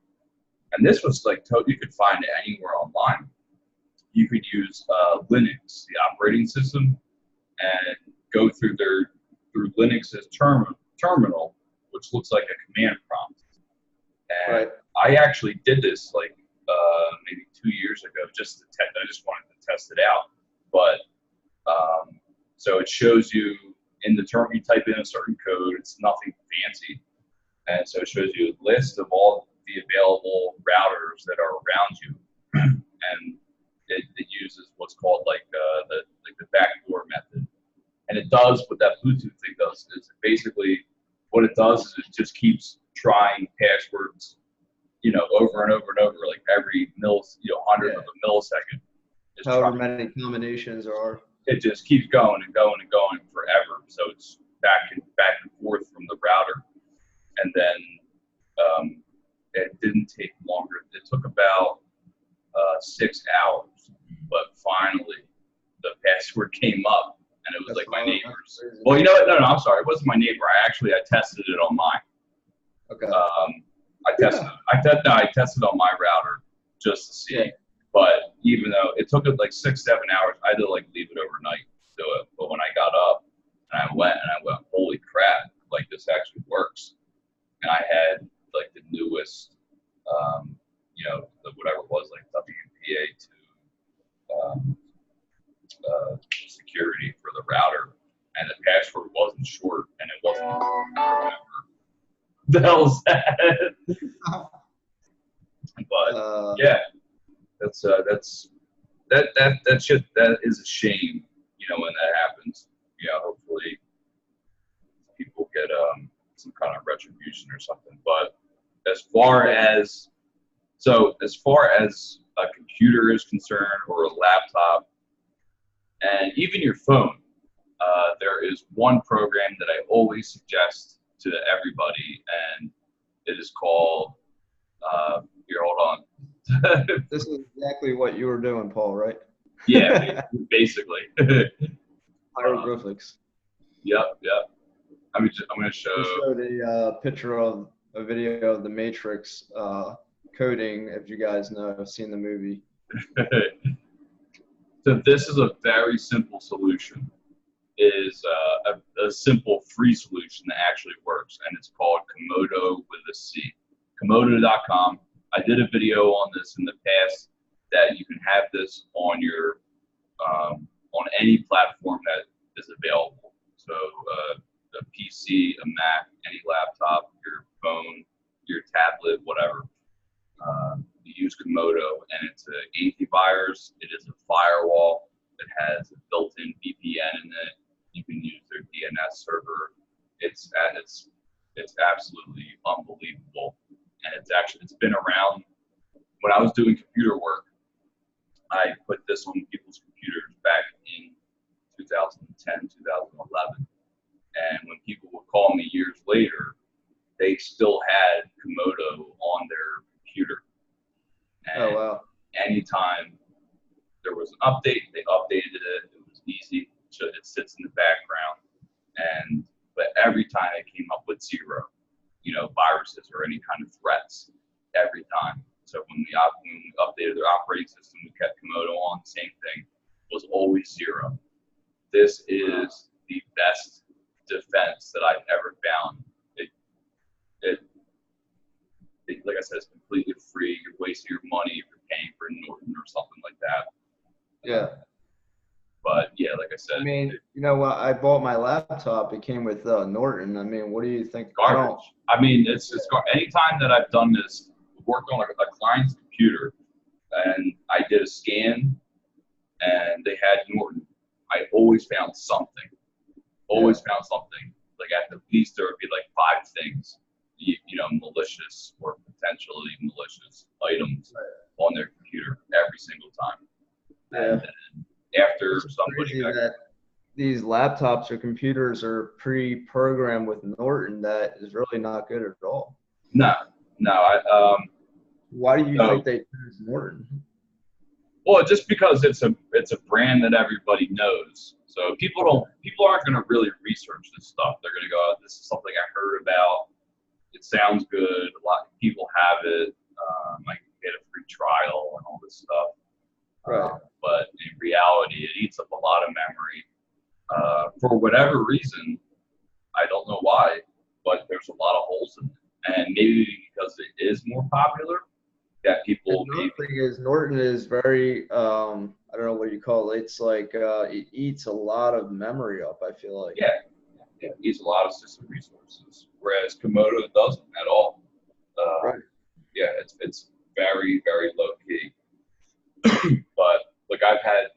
and this was like, you could find it anywhere online. You could use Linux, the operating system, and go through Linux's terminal, which looks like a command prompt. And I actually did this like maybe 2 years ago, I just wanted to test it out. But so it shows you in the term, you type in a certain code, it's nothing fancy. And so it shows you a list of all the available routers that are around you. And it uses what's called like the backdoor method. And it does what that Bluetooth thing does. Is basically what it does is it just keeps trying passwords, over and over and over, like every hundredth of a millisecond.
However many combinations there are.
It just keeps going and going and going forever. So it's back and forth from the router. And then it didn't take longer. It took about 6 hours, but finally the password came up, and it was like my neighbor's. Well, you know what? No, I'm sorry. It wasn't my neighbor. I tested it on mine.
Okay.
I tested on my router just to see. But even though it took like 6-7 hours, I had to like leave it overnight to do it. But when I got up and I went, holy crap, like this actually works. And I had like the newest, whatever it was, like WPA2 security for the router, and the password wasn't short, and it wasn't whatever the hell's that. But yeah, that's that is a shame, when that happens. Hopefully people get some kind of retribution or something. But as far as a computer is concerned, or a laptop, and even your phone, there is one program that I always suggest to everybody, and it is called. Here, hold on.
This is exactly what you were doing, Paul, right?
Yeah, basically.
Hieroglyphics.
Yep. I'm going to show.
You showed a picture of a video of the Matrix coding. If you guys have seen the movie.
So this is a very simple solution. It is a simple free solution that actually works, and it's called Komodo with a C. Komodo.com. I did a video on this in the past, that you can have this on your on any platform that is available. So a PC, a Mac, any laptop, your phone, your tablet, whatever. You use Komodo, and it's an antivirus. It is a firewall. It has a built-in VPN in it. You can use their DNS server. It's absolutely unbelievable, and it's been around. When I was doing computer work, I put this on people's computers back in 2010, 2011, and when people would call me years later, they still had Komodo on their computer. And
Oh wow!
anytime there was an update, they updated it. It was easy. It sits in the background, but every time it came up with zero, viruses or any kind of threats, every time. So when we updated their operating system, we kept Komodo on. Same thing, was always zero. This is the best defense that I've ever found. It, like I said, it's completely free. You're wasting your money if you're paying for Norton or something like that.
Yeah.
But yeah, like I said,
I mean, when I bought my laptop, it came with Norton. I mean, what do you think?
Garbage. I mean, it's anytime that I've done this, worked on a client's computer, and I did a scan, and they had Norton, I always found something. Found something. Like at the least, there would be like 5 things, malicious or potentially malicious items on their computer every single time.
Yeah.
And then after somebody
that these laptops or computers are pre-programmed with Norton, that is really not good at all.
No.
Why do you think they choose Norton?
Well, just because it's a brand that everybody knows. So people aren't going to really research this stuff. They're going to go, this is something I heard about. It sounds good. A lot of people have it. I can get a free trial and all this stuff.
Right.
But in reality, it eats up a lot of memory. For whatever reason, I don't know why, but there's a lot of holes in it. And maybe because it is more popular, that people.
The thing is, Norton is very, I don't know what you call it. It's like it eats a lot of memory up, I feel like.
Yeah, it eats a lot of system resources, whereas Komodo doesn't at all.
Right.
Yeah, it's very, very low key. But like I've had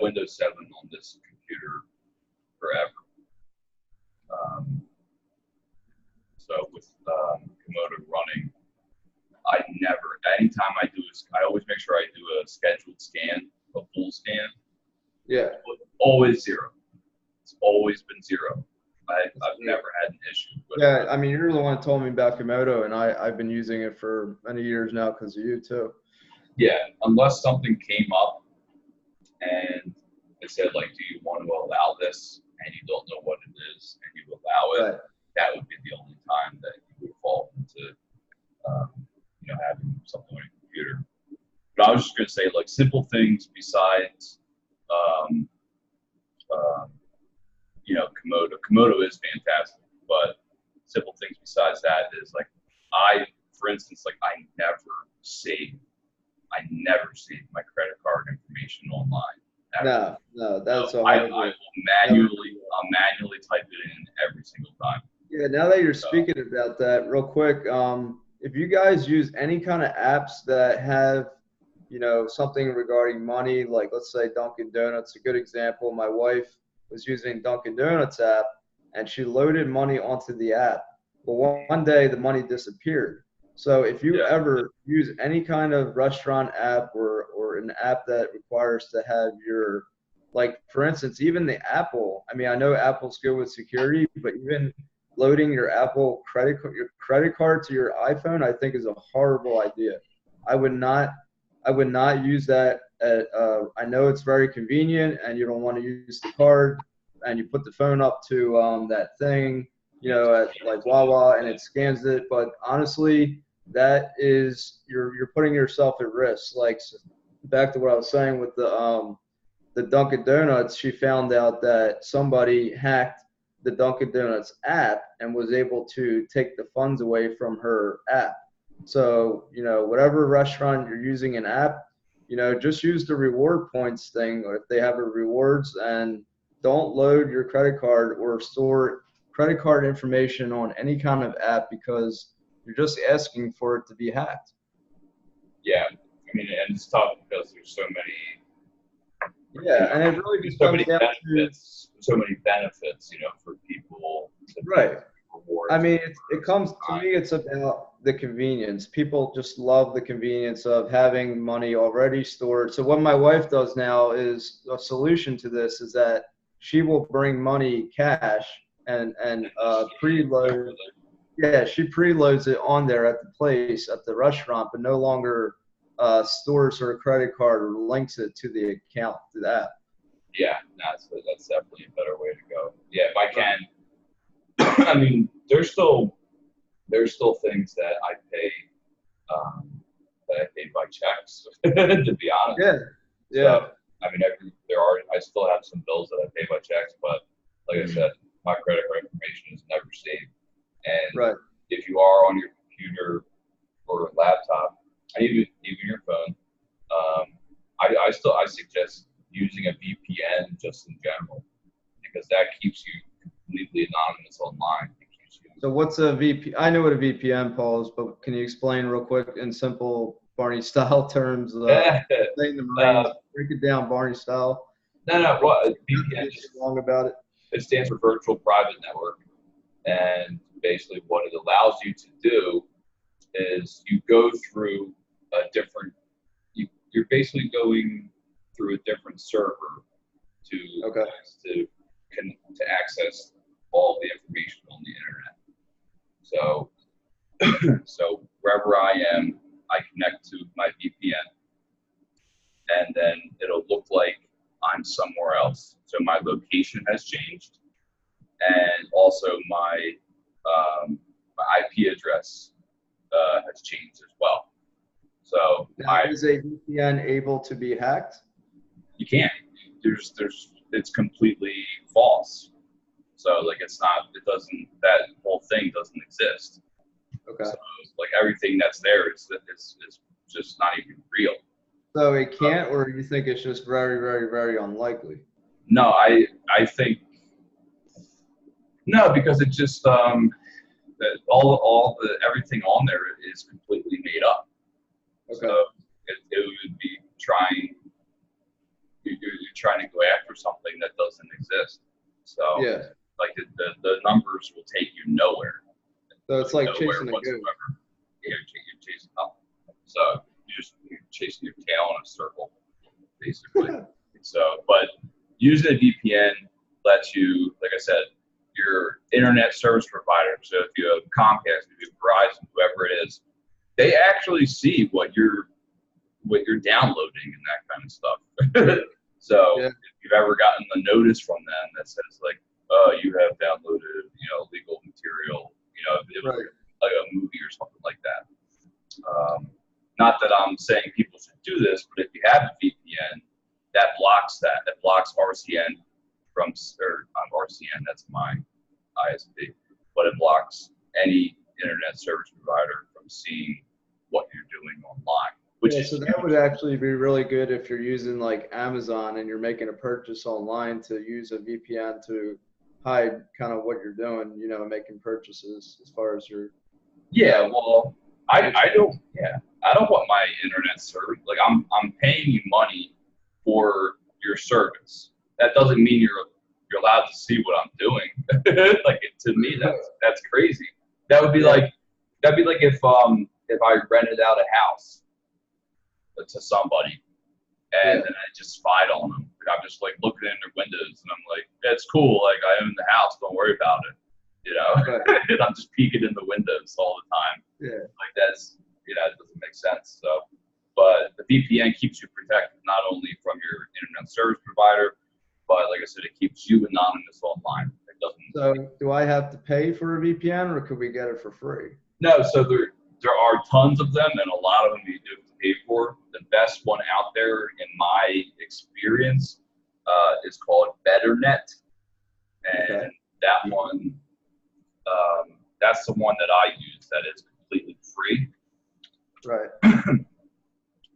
Windows 7 on this computer forever. So with Komodo running, anytime I always make sure I do a scheduled scan, a full scan.
Yeah.
Always zero. It's always been zero. I've never had an issue with it.
Yeah, I mean, you're the one that told me about Komodo, and I've been using it for many years now because of you, too.
Yeah, unless something came up and it said, like, do you want to allow this? And you don't know what it is, and you allow it,
Right.
that would be the only time that you would fall into, having something on your computer. But I was just gonna say, like, simple things besides, um, you know, Komodo. Komodo is fantastic, but simple things besides that is like, for instance, like I never save my credit card information online. Ever.
No, that's
So
a
I
horrible.
will manually type it in every single time.
Yeah, now that you're speaking about that, real quick, if you guys use any kind of apps that have, you know, something regarding money, like let's say Dunkin' Donuts, a good example. My wife was using Dunkin' Donuts app, and she loaded money onto the app. But one day the money disappeared. So if you ever use any kind of restaurant app or an app that requires to have your, like for instance, even the Apple. I mean, I know Apple's good with security, but even loading your your credit card to your iPhone, I think is a horrible idea. I would not use that. I know it's very convenient, and you don't want to use the card, and you put the phone up to that thing, you know, at like Wawa, and it scans it. But honestly, that is you're putting yourself at risk. Like back to what I was saying with the Dunkin' Donuts, she found out that somebody hacked the Dunkin' Donuts app and was able to take the funds away from her app. So, you know, whatever restaurant you're using an app, you know, just use the reward points thing, or if they have a rewards, and don't load your credit card or store credit card information on any kind of app, because you're just asking for it to be hacked.
Yeah, I mean, and it's tough because there's so many.
Yeah, and it really just comes down to
so many benefits, you know, for people to
right. I mean, it comes to me,
it's
it's about the convenience. People just love the convenience of having money already stored. So what my wife does now is a solution to this is that she will bring money cash and preload. Yeah, she preloads it on there at the place at the restaurant, but no longer stores her credit card or links it to the account to that.
Yeah, that's definitely a better way to go. Yeah, if I can. I mean, there's still things that I pay by checks. To be honest.
Yeah. Yeah.
So, I mean, I still have some bills that I pay by checks, but like I said, my credit card information is never saved. And if you are on your computer or laptop, and even your phone, I suggest using a VPN just in general, because that keeps you completely anonymous online.
So what's a VPN? I know what a VPN, Paul, is, but can you explain real quick in simple Barney style terms? Break it down Barney style.
No. What VPN is
wrong about it?
It stands for Virtual Private Network, and basically what it allows you to do is you go through a different. You're basically going through a different server to access all the information on the internet. So wherever I am, I connect to my VPN, and then it'll look like I'm somewhere else. So my location has changed, and also my IP address has changed as well. So
is a VPN able to be hacked?
You can't. It's completely false. So like that whole thing doesn't exist.
Okay.
So like everything that's there is just not even real.
So it can't, or you think it's just very, very, very unlikely?
No, I think no, because it just that all the everything on there is completely made up.
Okay.
So it would be you're trying to go after something that doesn't exist. So
yeah.
Like the numbers will take you nowhere.
So it's like chasing a goat.
Yeah, you're chasing nothing. So you're chasing your tail in a circle, basically. But using a VPN lets you, like I said, your internet service provider. So if you have Comcast, if you have Verizon, whoever it is, they actually see what you're downloading and that kind of stuff. So if you've ever gotten a notice from them that says like, "Oh, you have downloaded, illegal material," like a movie or something like that. Not that I'm saying people should do this, but if you have a VPN, that blocks that. That blocks RCN from, or RCN, that's my ISP, but it blocks any internet service provider from seeing what you're doing online. Which is
so that
huge.
would actually be really good if you're using like Amazon and you're making a purchase online to use a VPN to hide kind of what you're doing, you know, making purchases as far as your.
Yeah, well, I don't want my internet service. Like I'm paying you money for your service. That doesn't mean you're allowed to see what I'm doing. Like to me, that's crazy. That would be like if I rented out a house to somebody and then I just spied on them. I'm just like looking in their windows and I'm like, it's cool. Like I own the house. Don't worry about it. You know, and I'm just peeking in the windows all the time.
Yeah.
Like that's, it doesn't make sense. So, but the VPN keeps you protected not only from your internet service provider, but like I said, it keeps you anonymous online. It doesn't.
So do I have to pay for a VPN or could we get it for free?
No, so there are tons of them, and a lot of them you do have to pay for. The best one out there, in my experience, is called BetterNet, and that one, that's the one that I use. That is completely free.
Right.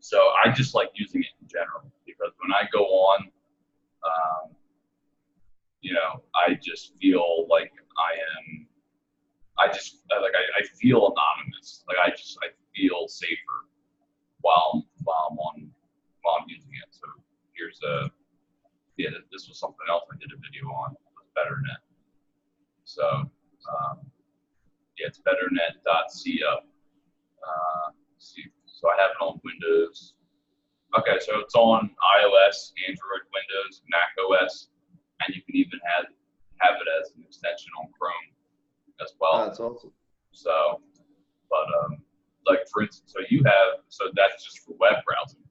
So I just like using it in general because when I go on, I just feel like I feel anonymous. Like I feel safer while I'm using it. So here's this was something else I did a video on. Was BetterNet. So it's betternet.co. So I have it on Windows. Okay, so it's on iOS, Android, Windows, Mac OS, and you can even have it as an extension on Chrome as well.
That's awesome.
So, but like for instance, so that's just for web browsing.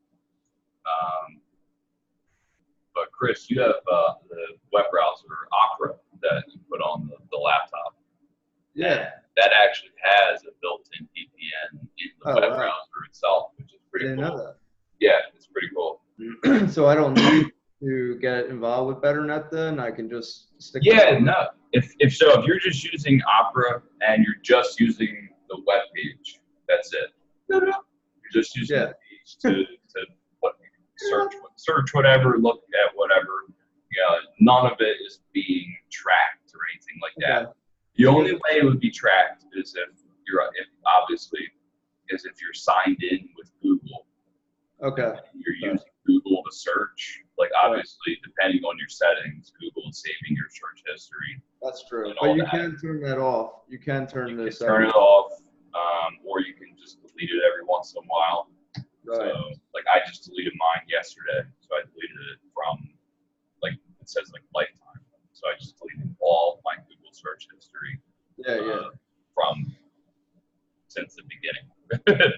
But Chris, you have the web browser Opera that you put on the laptop.
Yeah.
That actually has a built-in VPN in the web browser itself, which is pretty cool. I didn't know that. Yeah, it's pretty cool.
So I don't need to get involved with BetterNet then? I can just stick
no. If you're just using Opera and you're just using the web page, that's it. You're just using the page to search whatever, look at whatever. None of it is being tracked or anything like that. The only way it would be tracked is if you're signed in with Google.
Okay.
You're using Google to search. Like obviously, depending on your settings, Google is saving your search history.
That's true. But you can turn that off. You can turn
it off, or you can just delete it every once in a while.
Right.
So, like I just deleted mine yesterday. So I deleted it from, like it says like lifetime. So I just deleted all my Google search history. From since the beginning,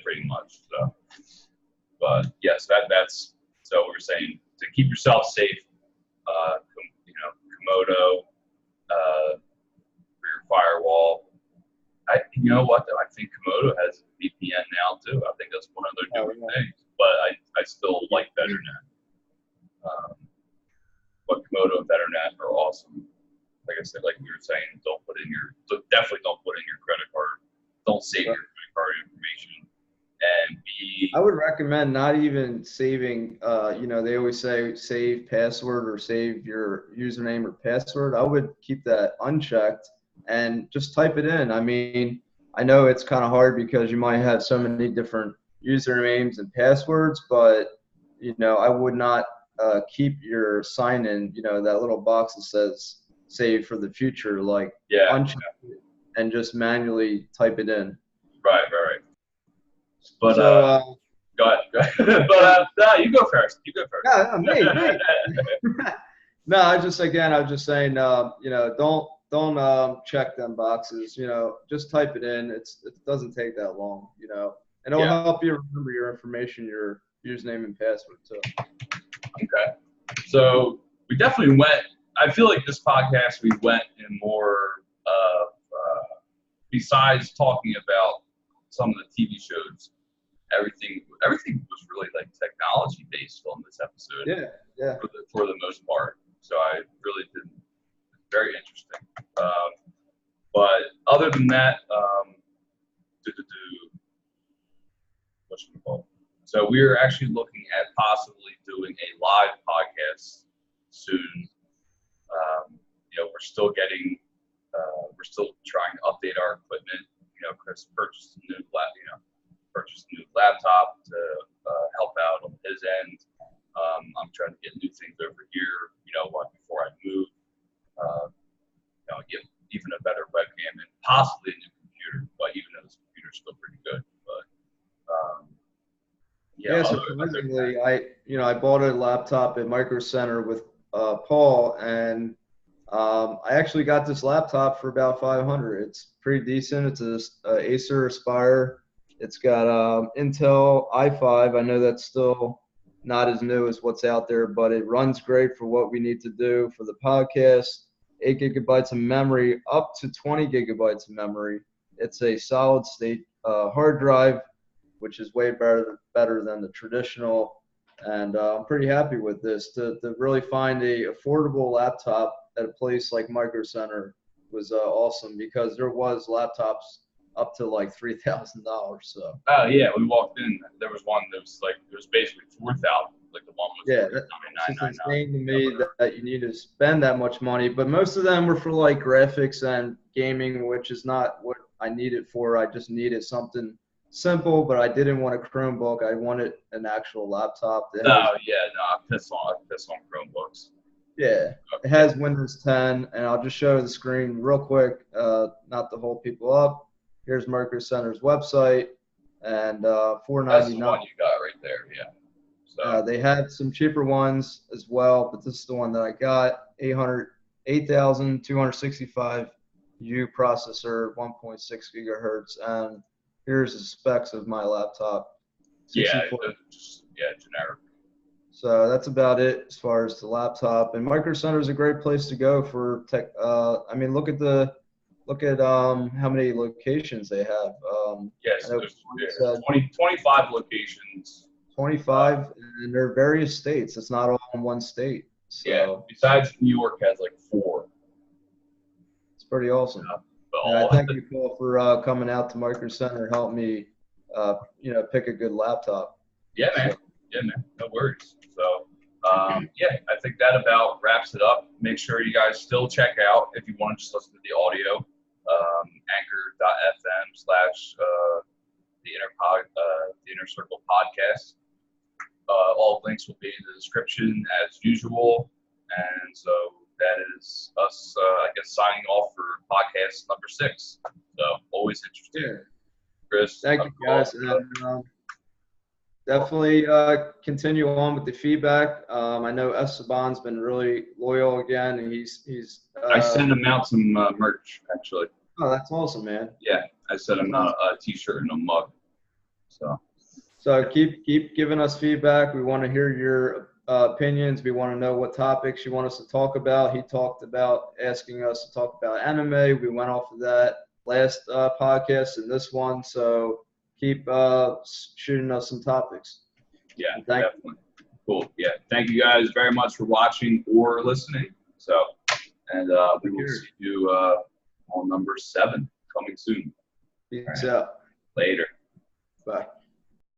pretty much. So, but yes, that's so we're saying to keep yourself safe. Komodo for your firewall. You know what though? I think Komodo has VPN now too. I think that's one of their newer things. But I still like BetterNet. But Komodo and BetterNet are awesome. Like I said, like we were saying, definitely don't put in your credit card. Don't save your credit card information. And
I would recommend not even saving, they always say save password or save your username or password. I would keep that unchecked and just type it in. I mean, I know it's kind of hard because you might have so many different usernames and passwords, but, I would not keep your sign in, that little box that says save for the future, uncheck it and just manually type it in.
Right. But go ahead. But no, you go first.
Yeah, me. No, I was just saying, don't check them boxes. Just type it in. It doesn't take that long. And it'll help you remember your information, your username and password too.
Okay. So we definitely went. I feel like this podcast we went in more of besides talking about some of the TV shows. Everything everything was really like technology based on this episode.
Yeah.
For the most part. So I really did very interesting. But other than that, whatchamacallit? So we're actually looking at possibly doing a live podcast soon. We're still trying to update our equipment. Chris purchased a new laptop to help out on his end. I'm trying to get new things over here, before I move. Get even a better webcam and possibly a new computer. But even though this computer's still pretty good, but
surprisingly, I bought a laptop at Micro Center with Paul, and I actually got this laptop for about $500. It's pretty decent. It's a Acer Aspire. It's got Intel i5. I know that's still not as new as what's out there, but it runs great for what we need to do for the podcast. 8 gigabytes of memory, up to 20 gigabytes of memory. It's a solid state hard drive, which is way better than the traditional. And I'm pretty happy with this. To really find a affordable laptop at a place like Micro Center was awesome, because there was laptops up to like $3,000. So.
Oh yeah, we walked in. There was one that was it was basically $4,000. Like the one was
it's insane to me that you need to spend that much money. But most of them were for like graphics and gaming, which is not what I need it for. I just needed something simple, but I didn't want a Chromebook. I wanted an actual laptop.
I piss on Chromebooks.
Yeah, it has Windows 10, and I'll just show the screen real quick, not to hold people up. Here's Micro Center's website, and $4.99.
That's the one you got right there, yeah. So
they had some cheaper ones as well, but this is the one that I got. 8,265 U processor, 1.6 gigahertz, and here's the specs of my laptop.
generic.
So that's about it as far as the laptop. And Micro Center is a great place to go for tech. Look at how many locations they have.
Yes, there's 25 locations.
25, and they're various states. It's not all in one state. So,
yeah, besides New York has like 4.
It's pretty awesome. I thank you, Paul, for coming out to Micro Center and help me, pick a good laptop.
Yeah, man. No worries. So, I think that about wraps it up. Make sure you guys still check out, if you want to just listen to the audio, anchor.fm/the Inner Circle podcast. All links will be in the description as usual. And so that is us, signing off for podcast number 6. So always interesting.
Yeah.
Chris.
Thank you, guys. And, definitely continue on with the feedback. I know Esteban's been really loyal again, and he's.
I sent him out some merch, actually.
Oh, that's awesome, man.
Yeah, I sent him a T-shirt and a mug.
So keep giving us feedback. We want to hear your opinions. We want to know what topics you want us to talk about. He talked about asking us to talk about anime. We went off of that last podcast and this one. So keep shooting us some topics.
Yeah, definitely. Cool. Yeah, thank you guys very much for watching or listening. So, and we will see you on number 7 coming soon.
Peace out.
Later.
Bye.